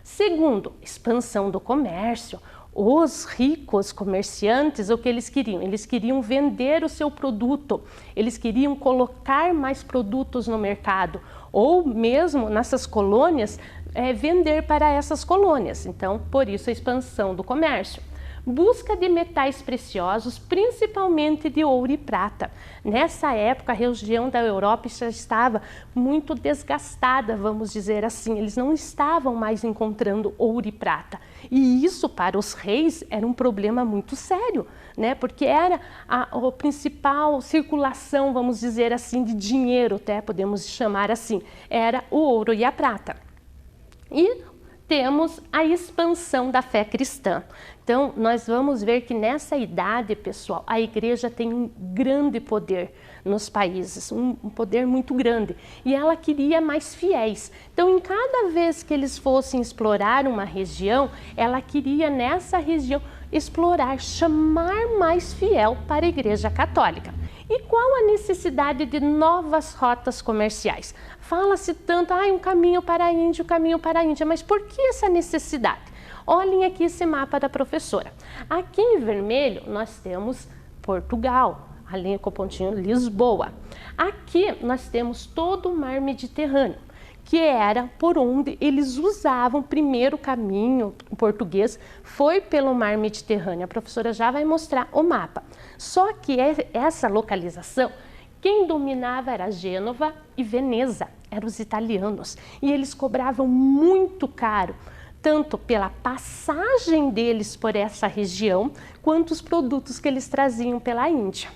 Segundo, expansão do comércio. Os ricos comerciantes, o que eles queriam? Eles queriam vender o seu produto, eles queriam colocar mais produtos no mercado, ou mesmo nessas colônias, vender para essas colônias. Então, por isso a expansão do comércio. Busca de metais preciosos, principalmente de ouro e prata. Nessa época, a região da Europa já estava muito desgastada, vamos dizer assim. Eles não estavam mais encontrando ouro e prata. E isso, para os reis, era um problema muito sério, né? Porque era a principal circulação, vamos dizer assim, de dinheiro, até podemos chamar assim, era o ouro e a prata. E temos a expansão da fé cristã. Então, nós vamos ver que nessa idade, pessoal, a igreja tem um grande poder nos países, um poder muito grande. E ela queria mais fiéis. Então, em cada vez que eles fossem explorar uma região, ela queria nessa região explorar, chamar mais fiel para a Igreja Católica. E qual a necessidade de novas rotas comerciais? Fala-se tanto, um caminho para a Índia, um caminho para a Índia, mas por que essa necessidade? Olhem aqui esse mapa da professora. Aqui em vermelho nós temos Portugal, a linha com o pontinho Lisboa. Aqui nós temos todo o mar Mediterrâneo, que era por onde eles usavam. Primeiro caminho português foi pelo mar Mediterrâneo. A professora já vai mostrar o mapa. Só que essa localização, quem dominava era Gênova e Veneza. eram os italianos. E eles cobravam muito caro, tanto pela passagem deles por essa região, quanto os produtos que eles traziam pela Índia.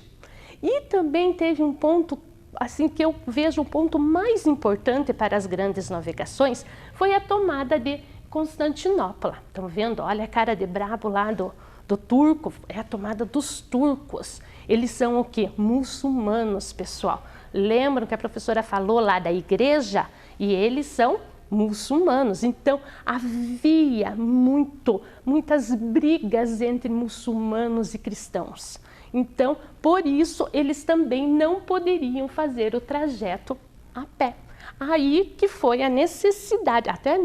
E também teve um ponto, assim, que eu vejo um ponto mais importante para as grandes navegações, foi a tomada de Constantinopla. Estão vendo? Olha a cara de brabo lá do turco, é a tomada dos turcos. Eles são o quê? Muçulmanos, pessoal. Lembram que a professora falou lá da igreja? E eles são muçulmanos. Então, havia muitas brigas entre muçulmanos e cristãos. Então, por isso, eles também não poderiam fazer o trajeto a pé. Aí que foi a necessidade, até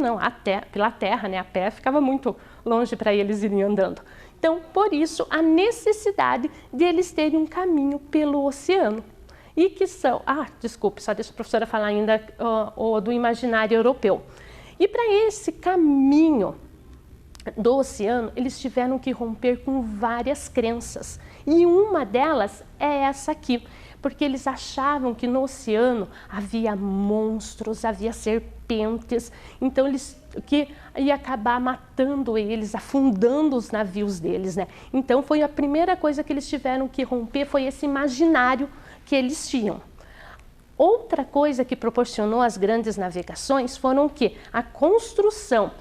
pela terra, né? A pé ficava muito longe para eles irem andando. Então, por isso, a necessidade de eles terem um caminho pelo oceano. E que são... desculpe, só deixa a professora falar ainda do imaginário europeu. E para esse caminho do oceano, eles tiveram que romper com várias crenças. E uma delas é essa aqui, porque eles achavam que no oceano havia monstros, havia serpentes, então que ia acabar matando eles, afundando os navios deles, né? Então foi a primeira coisa que eles tiveram que romper, foi esse imaginário que eles tinham. Outra coisa que proporcionou as grandes navegações foram o quê? A construção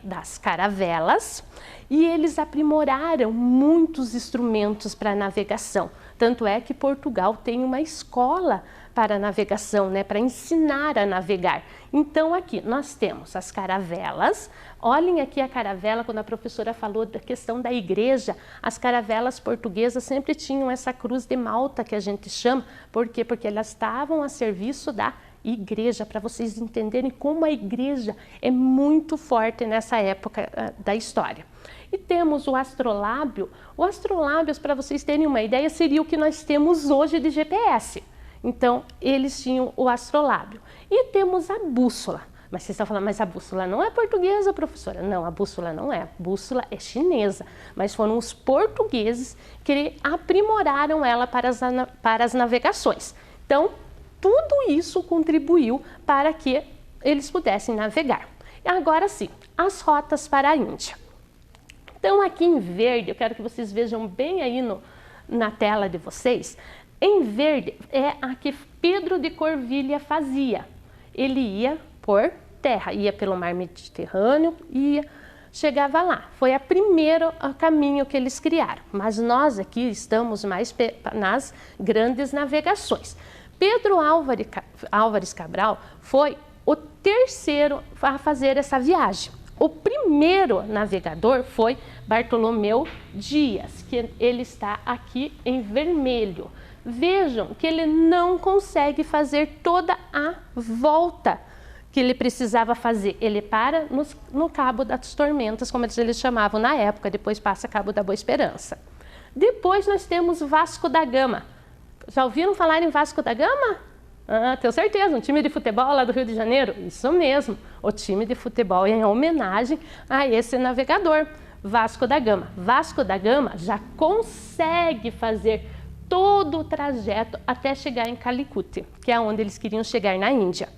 das caravelas, e eles aprimoraram muitos instrumentos para navegação. Tanto é que Portugal tem uma escola para navegação, né, para ensinar a navegar. Então aqui nós temos as caravelas. Olhem aqui a caravela, quando a professora falou da questão da igreja, as caravelas portuguesas sempre tinham essa cruz de Malta que a gente chama. Por quê? Porque elas estavam a serviço da igreja, para vocês entenderem como a igreja é muito forte nessa época da história. E temos o astrolábio. O astrolábio, para vocês terem uma ideia, seria o que nós temos hoje de GPS. Então, eles tinham o astrolábio. E temos a bússola. Mas vocês estão falando, mas a bússola não é portuguesa, professora? Não, a bússola não é. A bússola é chinesa. Mas foram os portugueses que aprimoraram ela para as navegações. Então, tudo isso contribuiu para que eles pudessem navegar. E agora sim, as rotas para a Índia. Então, aqui em verde, eu quero que vocês vejam bem aí na tela de vocês. Em verde é a que Pedro de Corvilha fazia. Ele ia por terra, ia pelo mar Mediterrâneo e chegava lá. Foi o primeiro caminho que eles criaram. Mas nós aqui estamos mais nas grandes navegações. Pedro Álvares Cabral foi o terceiro a fazer essa viagem. O primeiro navegador foi Bartolomeu Dias, que ele está aqui em vermelho. Vejam que ele não consegue fazer toda a volta que ele precisava fazer. Ele para no Cabo das Tormentas, como eles chamavam na época, depois passa Cabo da Boa Esperança. Depois nós temos Vasco da Gama. Já ouviram falar em Vasco da Gama? Tenho certeza, um time de futebol lá do Rio de Janeiro. Isso mesmo, o time de futebol é em homenagem a esse navegador, Vasco da Gama. Vasco da Gama já consegue fazer todo o trajeto até chegar em Calicut, que é onde eles queriam chegar na Índia.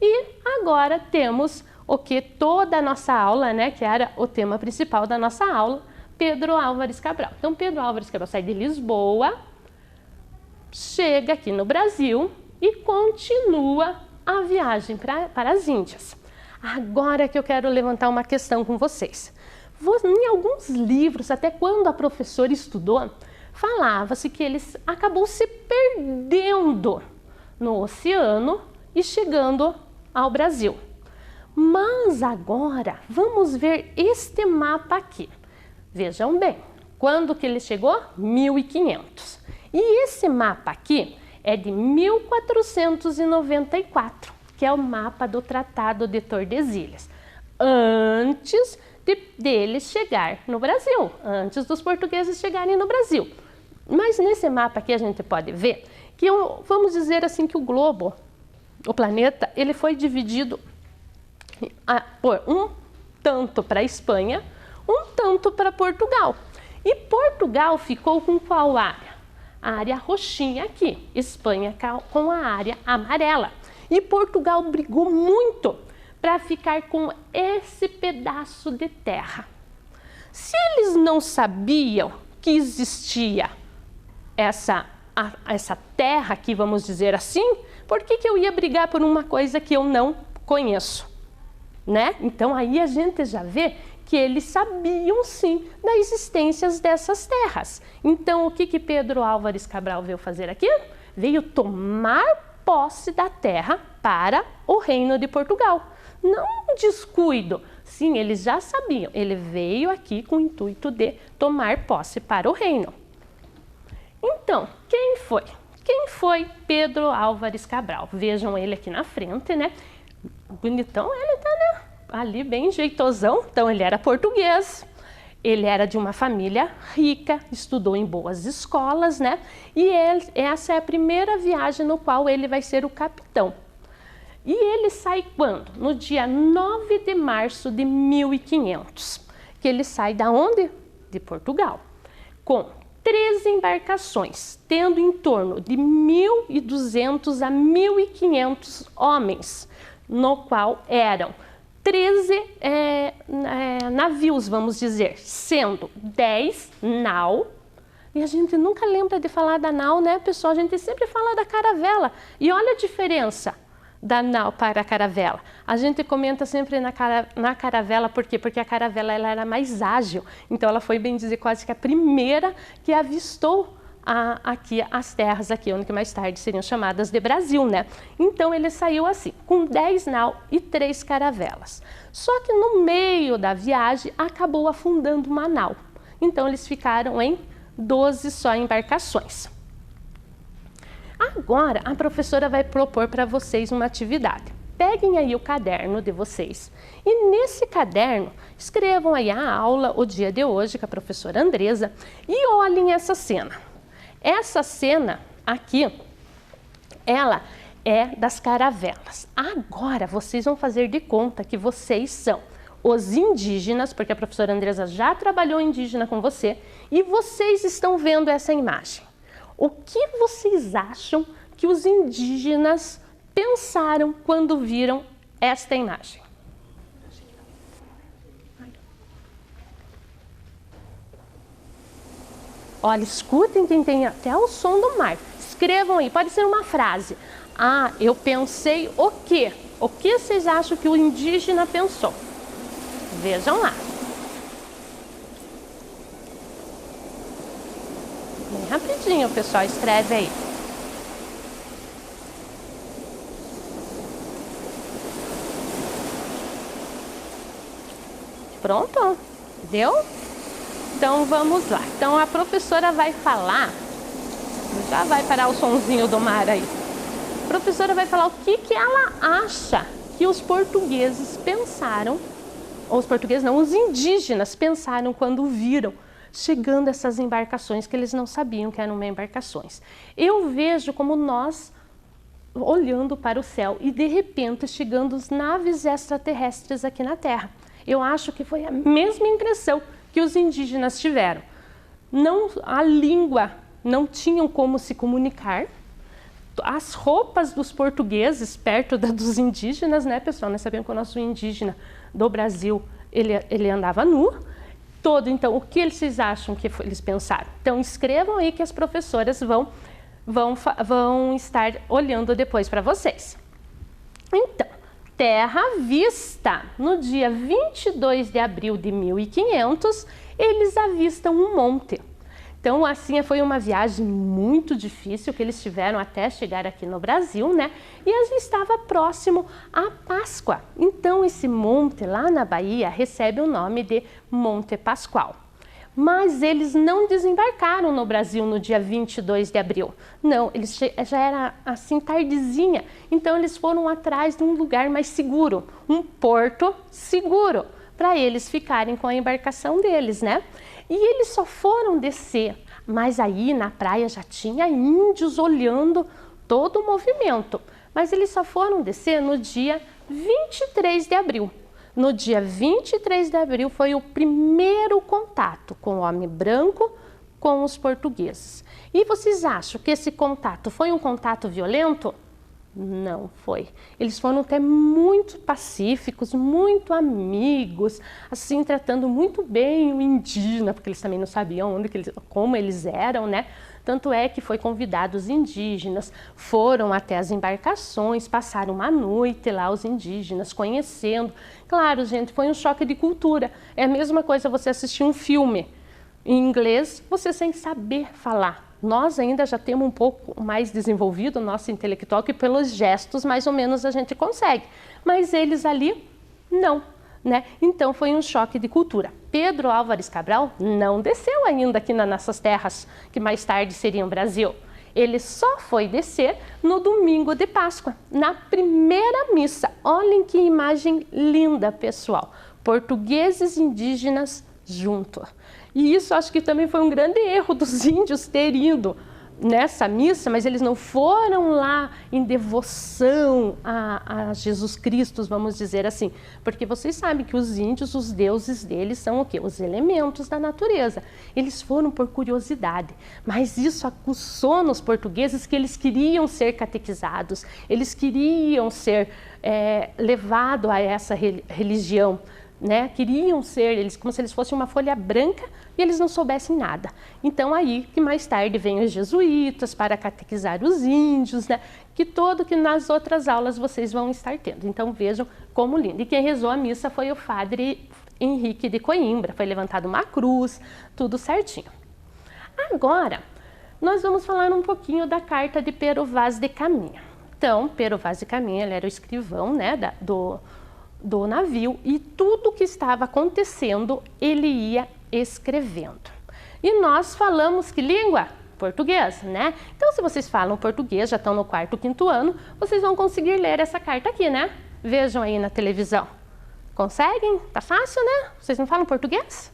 E agora temos o que toda a nossa aula, né, que era o tema principal da nossa aula, Pedro Álvares Cabral. Então, Pedro Álvares Cabral sai de Lisboa, chega aqui no Brasil e continua a viagem para as Índias. Agora que eu quero levantar uma questão com vocês. Em alguns livros, até quando a professora estudou, falava-se que eles acabou se perdendo no oceano e chegando ao Brasil. Mas agora, vamos ver este mapa aqui. Vejam bem, quando que ele chegou? 1500. E esse mapa aqui é de 1494, que é o mapa do Tratado de Tordesilhas, antes deles chegar no Brasil, antes dos portugueses chegarem no Brasil. Mas nesse mapa aqui a gente pode ver que, vamos dizer assim, que o globo, o planeta, ele foi dividido por um tanto para a Espanha, um tanto para Portugal. E Portugal ficou com qual área? A área roxinha aqui, Espanha com a área amarela. E Portugal brigou muito para ficar com esse pedaço de terra. Se eles não sabiam que existia essa terra aqui, vamos dizer assim, por que eu ia brigar por uma coisa que eu não conheço? Né? Então aí a gente já vê que eles sabiam sim da existência dessas terras. Então o que Pedro Álvares Cabral veio fazer aqui? Veio tomar posse da terra para o Reino de Portugal. Não um descuido, sim, eles já sabiam. Ele veio aqui com o intuito de tomar posse para o reino. Então, quem foi? Quem foi Pedro Álvares Cabral? Vejam ele aqui na frente, né? Bonitão, ele tá, né? Ali bem jeitosão. Então, ele era português. Ele era de uma família rica, estudou em boas escolas, né? E essa é a primeira viagem no qual ele vai ser o capitão. E ele sai quando? No dia 9 de março de 1500, que ele sai da onde? De Portugal, com 13 embarcações, tendo em torno de 1.200 a 1.500 homens, no qual eram 13 navios, vamos dizer, sendo 10 nau. E a gente nunca lembra de falar da nau, né, pessoal? A gente sempre fala da caravela. E olha a diferença da nau para a caravela. A gente comenta sempre na caravela, por quê? Porque a caravela ela era mais ágil. Então ela foi, bem dizer, quase que a primeira que avistou aqui as terras aqui, onde mais tarde seriam chamadas de Brasil, né? Então ele saiu assim, com 10 nau e 3 caravelas. Só que no meio da viagem acabou afundando uma nau. Então eles ficaram em 12 só embarcações. Agora a professora vai propor para vocês uma atividade. Peguem aí o caderno de vocês e nesse caderno escrevam aí a aula, o dia de hoje com a professora Andresa e olhem essa cena. Essa cena aqui, ela é das caravelas. Agora vocês vão fazer de conta que vocês são os indígenas, porque a professora Andresa já trabalhou indígena com você e vocês estão vendo essa imagem. O que vocês acham que os indígenas pensaram quando viram esta imagem? Olha, escutem quem tem até o som do mar. Escrevam aí, pode ser uma frase. Ah, eu pensei o quê? O que vocês acham que o indígena pensou? Vejam lá. Bem rapidinho, pessoal, escreve aí. Pronto? Deu? Então vamos lá. Então a professora vai falar, já vai parar o sonzinho do mar aí. A professora vai falar o que ela acha que os portugueses pensaram, ou os portugueses não, os indígenas pensaram quando viram chegando essas embarcações que eles não sabiam que eram embarcações. Eu vejo como nós olhando para o céu e de repente chegando as naves extraterrestres aqui na Terra. Eu acho que foi a mesma impressão que os indígenas tiveram. Não, a língua não tinham como se comunicar. As roupas dos portugueses perto dos indígenas, né, pessoal? Nós sabemos que o nosso indígena do Brasil, ele andava nu. Então, o que vocês acham que eles pensaram? Então, escrevam aí que as professoras vão estar olhando depois para vocês. Então, terra vista. No dia 22 de abril de 1500, eles avistam um monte. Então, assim, foi uma viagem muito difícil que eles tiveram até chegar aqui no Brasil, né? E estava próximo à Páscoa. Então, esse monte lá na Bahia recebe o nome de Monte Pascoal. Mas eles não desembarcaram no Brasil no dia 22 de abril. Não, eles já era assim tardezinha. Então, eles foram atrás de um lugar mais seguro, um porto seguro, para eles ficarem com a embarcação deles, né? E eles só foram descer, mas aí na praia já tinha índios olhando todo o movimento. Mas eles só foram descer no dia 23 de abril. No dia 23 de abril foi o primeiro contato com o homem branco com os portugueses. E vocês acham que esse contato foi um contato violento? Não foi. Eles foram até muito pacíficos, muito amigos, assim, tratando muito bem o indígena, porque eles também não sabiam como eles eram, né? Tanto é que foi convidado os indígenas, foram até as embarcações, passaram uma noite lá os indígenas, conhecendo. Claro, gente, foi um choque de cultura. É a mesma coisa você assistir um filme em inglês, você sem saber falar. Nós ainda já temos um pouco mais desenvolvido o nosso intelectual, que pelos gestos mais ou menos a gente consegue. Mas eles ali, não, né? Então foi um choque de cultura. Pedro Álvares Cabral não desceu ainda aqui nas nossas terras, que mais tarde seriam Brasil. Ele só foi descer no domingo de Páscoa, na primeira missa. Olhem que imagem linda, pessoal. Portugueses e indígenas juntos. E isso acho que também foi um grande erro dos índios ter ido nessa missa, mas eles não foram lá em devoção a Jesus Cristo, vamos dizer assim, porque vocês sabem que os índios, os deuses deles são o quê? Os elementos da natureza. Eles foram por curiosidade, mas isso aguçou nos portugueses que eles queriam ser catequizados, eles queriam ser levados a essa religião, né? Queriam ser eles como se eles fossem uma folha branca e eles não soubessem nada. Então aí que mais tarde vêm os jesuítas para catequizar os índios, né? Que nas outras aulas vocês vão estar tendo. Então vejam como lindo. E quem rezou a missa foi o padre Henrique de Coimbra. Foi levantada uma cruz, tudo certinho. Agora nós vamos falar um pouquinho da carta de Pero Vaz de Caminha. Então Pero Vaz de Caminha, ele era o escrivão, né? Do navio, e tudo que estava acontecendo ele ia escrevendo. E nós falamos que língua? Português, né? Então se vocês falam português, já estão no 4º, 5º ano, vocês vão conseguir ler essa carta aqui, né? Vejam aí na televisão. Conseguem? Tá fácil, né? Vocês não falam português?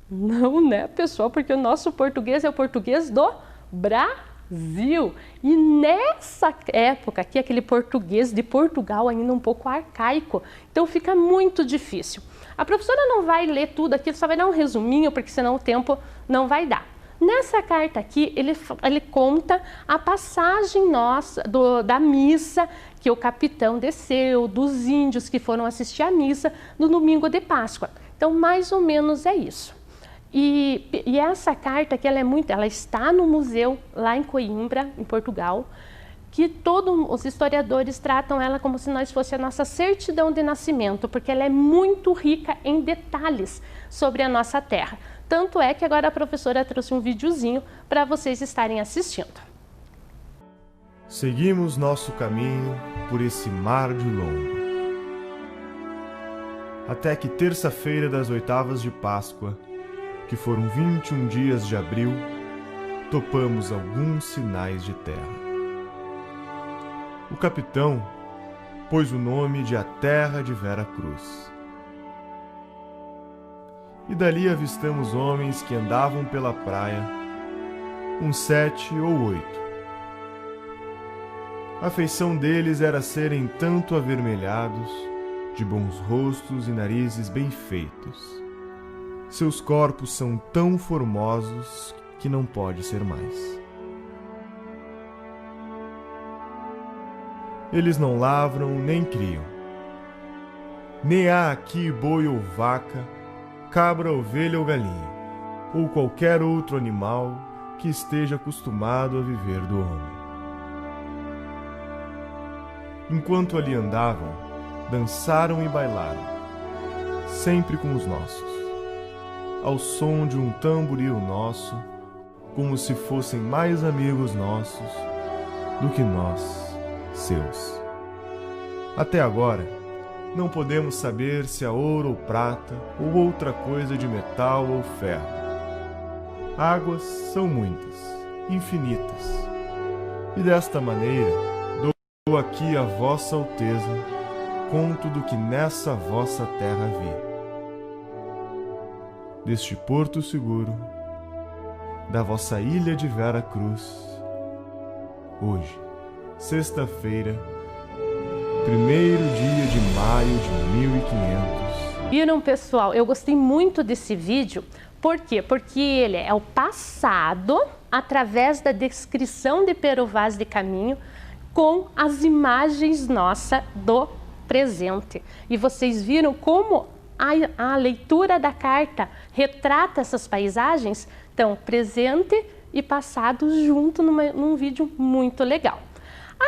Não, né, pessoal? Porque o nosso português é o português do Brasil. E nessa época aqui, aquele português de Portugal ainda um pouco arcaico, então fica muito difícil. A professora não vai ler tudo aqui, só vai dar um resuminho, porque senão o tempo não vai dar. Nessa carta aqui, ele conta a passagem nossa da missa, que o capitão desceu, dos índios que foram assistir à missa no domingo de Páscoa. Então, mais ou menos é isso. E essa carta aqui, ela está no museu lá em Coimbra, em Portugal, que todos os historiadores tratam ela como se nós fosse a nossa certidão de nascimento, porque ela é muito rica em detalhes sobre a nossa terra. Tanto é que agora a professora trouxe um videozinho para vocês estarem assistindo. Seguimos nosso caminho por esse mar de longo, até que terça-feira das 8º de Páscoa, que foram 21 dias de abril, topamos alguns sinais de terra. O capitão pôs o nome de A Terra de Vera Cruz. E dali avistamos homens que andavam pela praia, uns 7 ou 8. A feição deles era serem tanto avermelhados, de bons rostos e narizes bem feitos. Seus corpos são tão formosos que não pode ser mais. Eles não lavram nem criam. Nem há aqui boi ou vaca, cabra, ovelha ou galinha, ou qualquer outro animal que esteja acostumado a viver do homem. Enquanto ali andavam, dançaram e bailaram, sempre com os nossos, ao som de um tamboril nosso, como se fossem mais amigos nossos do que nós, seus. Até agora, não podemos saber se é ouro ou prata, ou outra coisa de metal ou ferro. Águas são muitas, infinitas, e desta maneira dou aqui a vossa alteza conto do que nessa vossa terra vi. Deste porto seguro, da vossa ilha de Vera Cruz, hoje, sexta-feira, 1º dia de maio de 1500. Viram, pessoal? Eu gostei muito desse vídeo. Por quê? Porque ele é o passado, através da descrição de Pero Vaz de Caminha, com as imagens nossas do presente. E vocês viram como a leitura da carta retrata essas paisagens? Então, presente e passado junto num vídeo muito legal.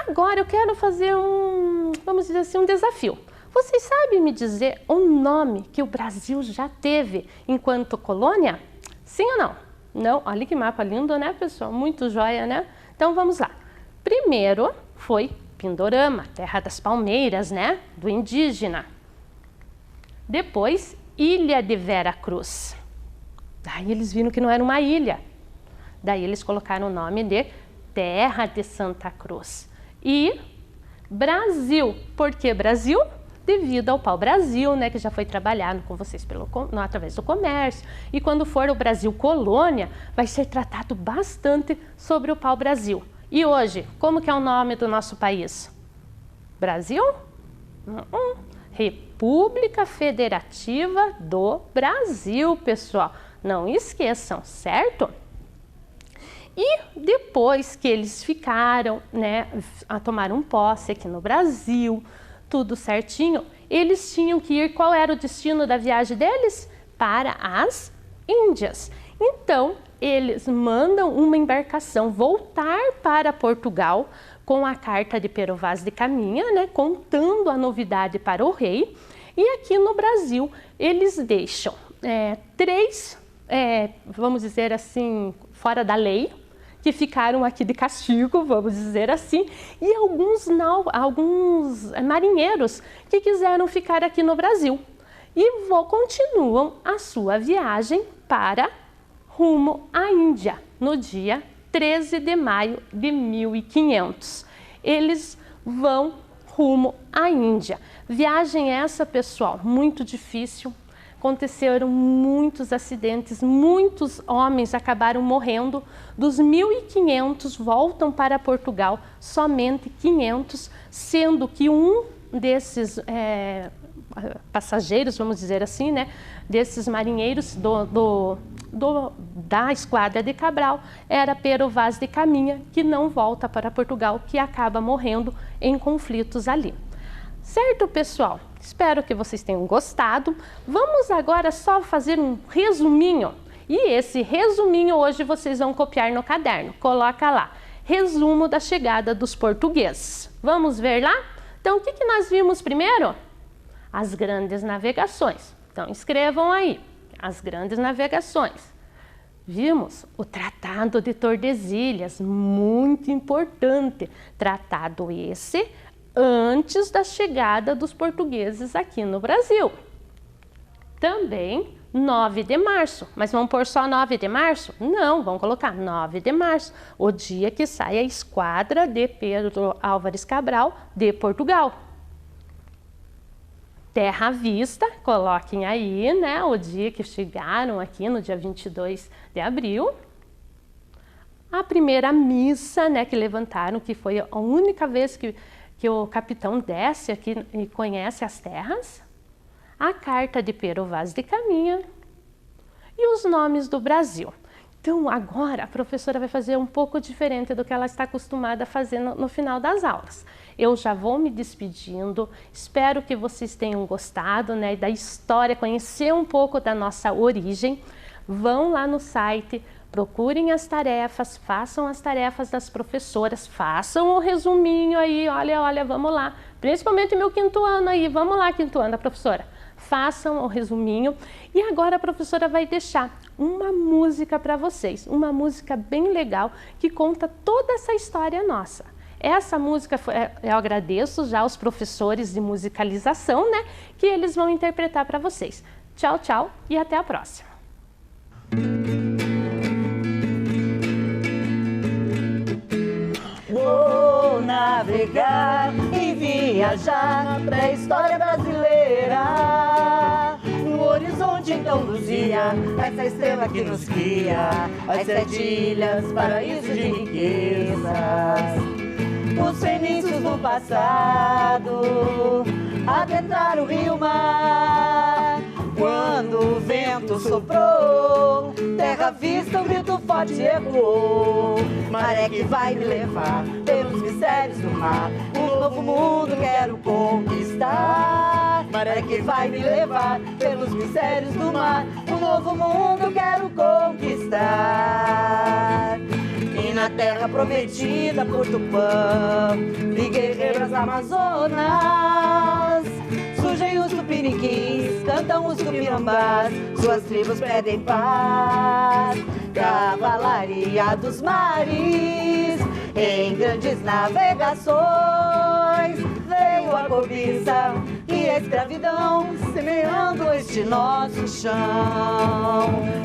Agora eu quero fazer vamos dizer assim, um desafio. Vocês sabem me dizer o nome que o Brasil já teve enquanto colônia? Sim ou não? Não? Olha que mapa lindo, né, pessoal? Muito joia, né? Então vamos lá. Primeiro foi Pindorama, terra das palmeiras, né? Do indígena. Depois, Ilha de Vera Cruz. Daí eles viram que não era uma ilha. Daí eles colocaram o nome de Terra de Santa Cruz. E Brasil. Por que Brasil? Devido ao pau-brasil, né, que já foi trabalhado com vocês através do comércio. E quando for o Brasil colônia, vai ser tratado bastante sobre o pau-brasil. E hoje, como que é o nome do nosso país? Brasil? República Federativa do Brasil, pessoal. Não esqueçam, certo? E depois que eles ficaram, né, tomaram posse aqui no Brasil, tudo certinho, eles tinham que ir, qual era o destino da viagem deles? Para as Índias. Então, eles mandam uma embarcação voltar para Portugal com a carta de Pero Vaz de Caminha, né, contando a novidade para o rei. E aqui no Brasil, eles deixam três, vamos dizer assim, fora da lei, que ficaram aqui de castigo, vamos dizer assim, e alguns marinheiros que quiseram ficar aqui no Brasil. E continuam a sua viagem para rumo à Índia, no dia 13 de maio de 1500. Eles vão rumo à Índia. Viagem essa, pessoal, muito difícil. Aconteceram muitos acidentes, muitos homens acabaram morrendo. Dos 1.500 voltam para Portugal, somente 500, sendo que um desses passageiros, vamos dizer assim, né, desses marinheiros da esquadra de Cabral, era Pero Vaz de Caminha, que não volta para Portugal, que acaba morrendo em conflitos ali. Certo, pessoal? Espero que vocês tenham gostado. Vamos agora só fazer um resuminho. E esse resuminho hoje vocês vão copiar no caderno. Coloca lá, resumo da chegada dos portugueses. Vamos ver lá? Então, o que nós vimos primeiro? As grandes navegações. Então, escrevam aí, as grandes navegações. Vimos o Tratado de Tordesilhas, muito importante. Tratado esse antes da chegada dos portugueses aqui no Brasil. Também 9 de março, mas vamos pôr só 9 de março? Não, vamos colocar 9 de março, o dia que sai a esquadra de Pedro Álvares Cabral de Portugal. Terra à vista, coloquem aí, né, o dia que chegaram aqui no dia 22 de abril. A primeira missa, né, que levantaram, que foi a única vez que o capitão desce aqui e conhece as terras, a carta de Pero Vaz de Caminha e os nomes do Brasil. Então, agora a professora vai fazer um pouco diferente do que ela está acostumada a fazer no final das aulas. Eu já vou me despedindo, espero que vocês tenham gostado, né, da história, conhecer um pouco da nossa origem. Vão lá no site, procurem as tarefas, façam as tarefas das professoras, façam o resuminho aí, olha, vamos lá. Principalmente meu quinto ano aí, vamos lá, quinto ano da professora. Façam o resuminho. E agora a professora vai deixar uma música para vocês, uma música bem legal que conta toda essa história nossa. Essa música, eu agradeço já aos professores de musicalização, né, que eles vão interpretar para vocês. Tchau, tchau e até a próxima. Vou navegar e viajar pra história brasileira. No horizonte então luzia essa estrela que nos guia, as 7 ilhas, paraíso de riquezas. Os fenícios do passado adentraram o rio-mar. Quando o vento soprou, terra terra à vista, um grito forte ecoou. Maré que vai me levar pelos mistérios do mar, um novo mundo quero conquistar. Maré que vai me levar pelos mistérios do mar, um novo mundo quero conquistar. E na terra prometida por Tupã, vi guerreiras amazonas. Surgem os tupiniquins, cantam os tupinambás, suas tribos pedem paz. Cavalaria dos mares, em grandes navegações, veio a cobiça e a escravidão, semeando este nosso chão.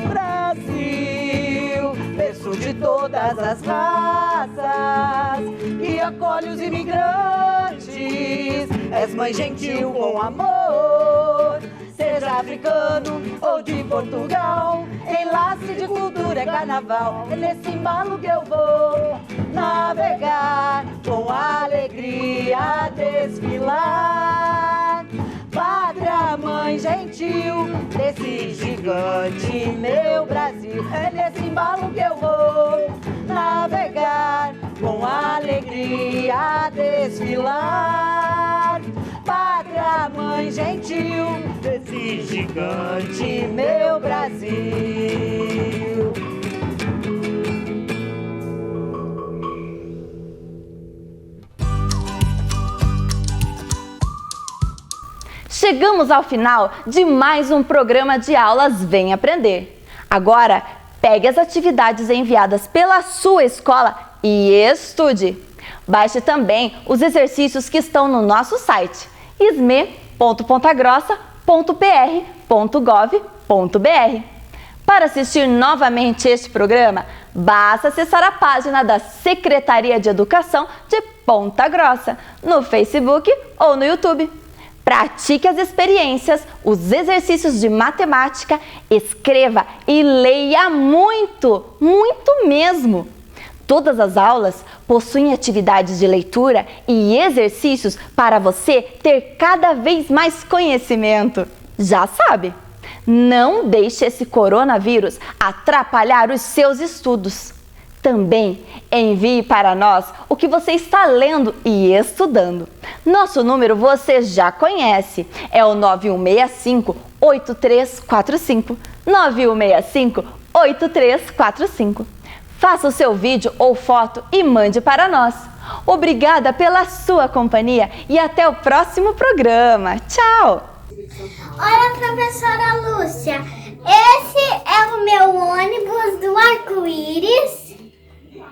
Brasil, berço de todas as raças, que acolhe os imigrantes, és mãe gentil com amor. Seja africano ou de Portugal, enlace de cultura é carnaval. É nesse embalo que eu vou navegar, com alegria desfilar. Pátria, mãe gentil, desse gigante meu Brasil. É nesse embalo que eu vou navegar, com alegria desfilar. Pátria, mãe gentil, desse gigante meu Brasil. Chegamos ao final de mais um programa de aulas Vem Aprender. Agora, pegue as atividades enviadas pela sua escola e estude. Baixe também os exercícios que estão no nosso site isme.pontagrossa.pr.gov.br. Para assistir novamente este programa, basta acessar a página da Secretaria de Educação de Ponta Grossa, no Facebook ou no YouTube. Pratique as experiências, os exercícios de matemática, escreva e leia muito, muito mesmo. Todas as aulas possuem atividades de leitura e exercícios para você ter cada vez mais conhecimento. Já sabe, não deixe esse coronavírus atrapalhar os seus estudos. Também envie para nós o que você está lendo e estudando. Nosso número você já conhece, é o 9165-8345. 9165-8345. Faça o seu vídeo ou foto e mande para nós. Obrigada pela sua companhia e até o próximo programa. Tchau! Olha, professora Lúcia, esse é o meu ônibus do arco-íris.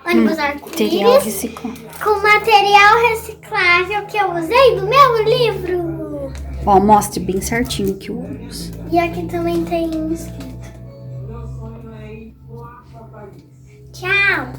Ônibus arco-íris com material reciclável que eu usei do meu livro. Ó, mostre bem certinho aqui o ônibus. E aqui também tem escrito. Tchau!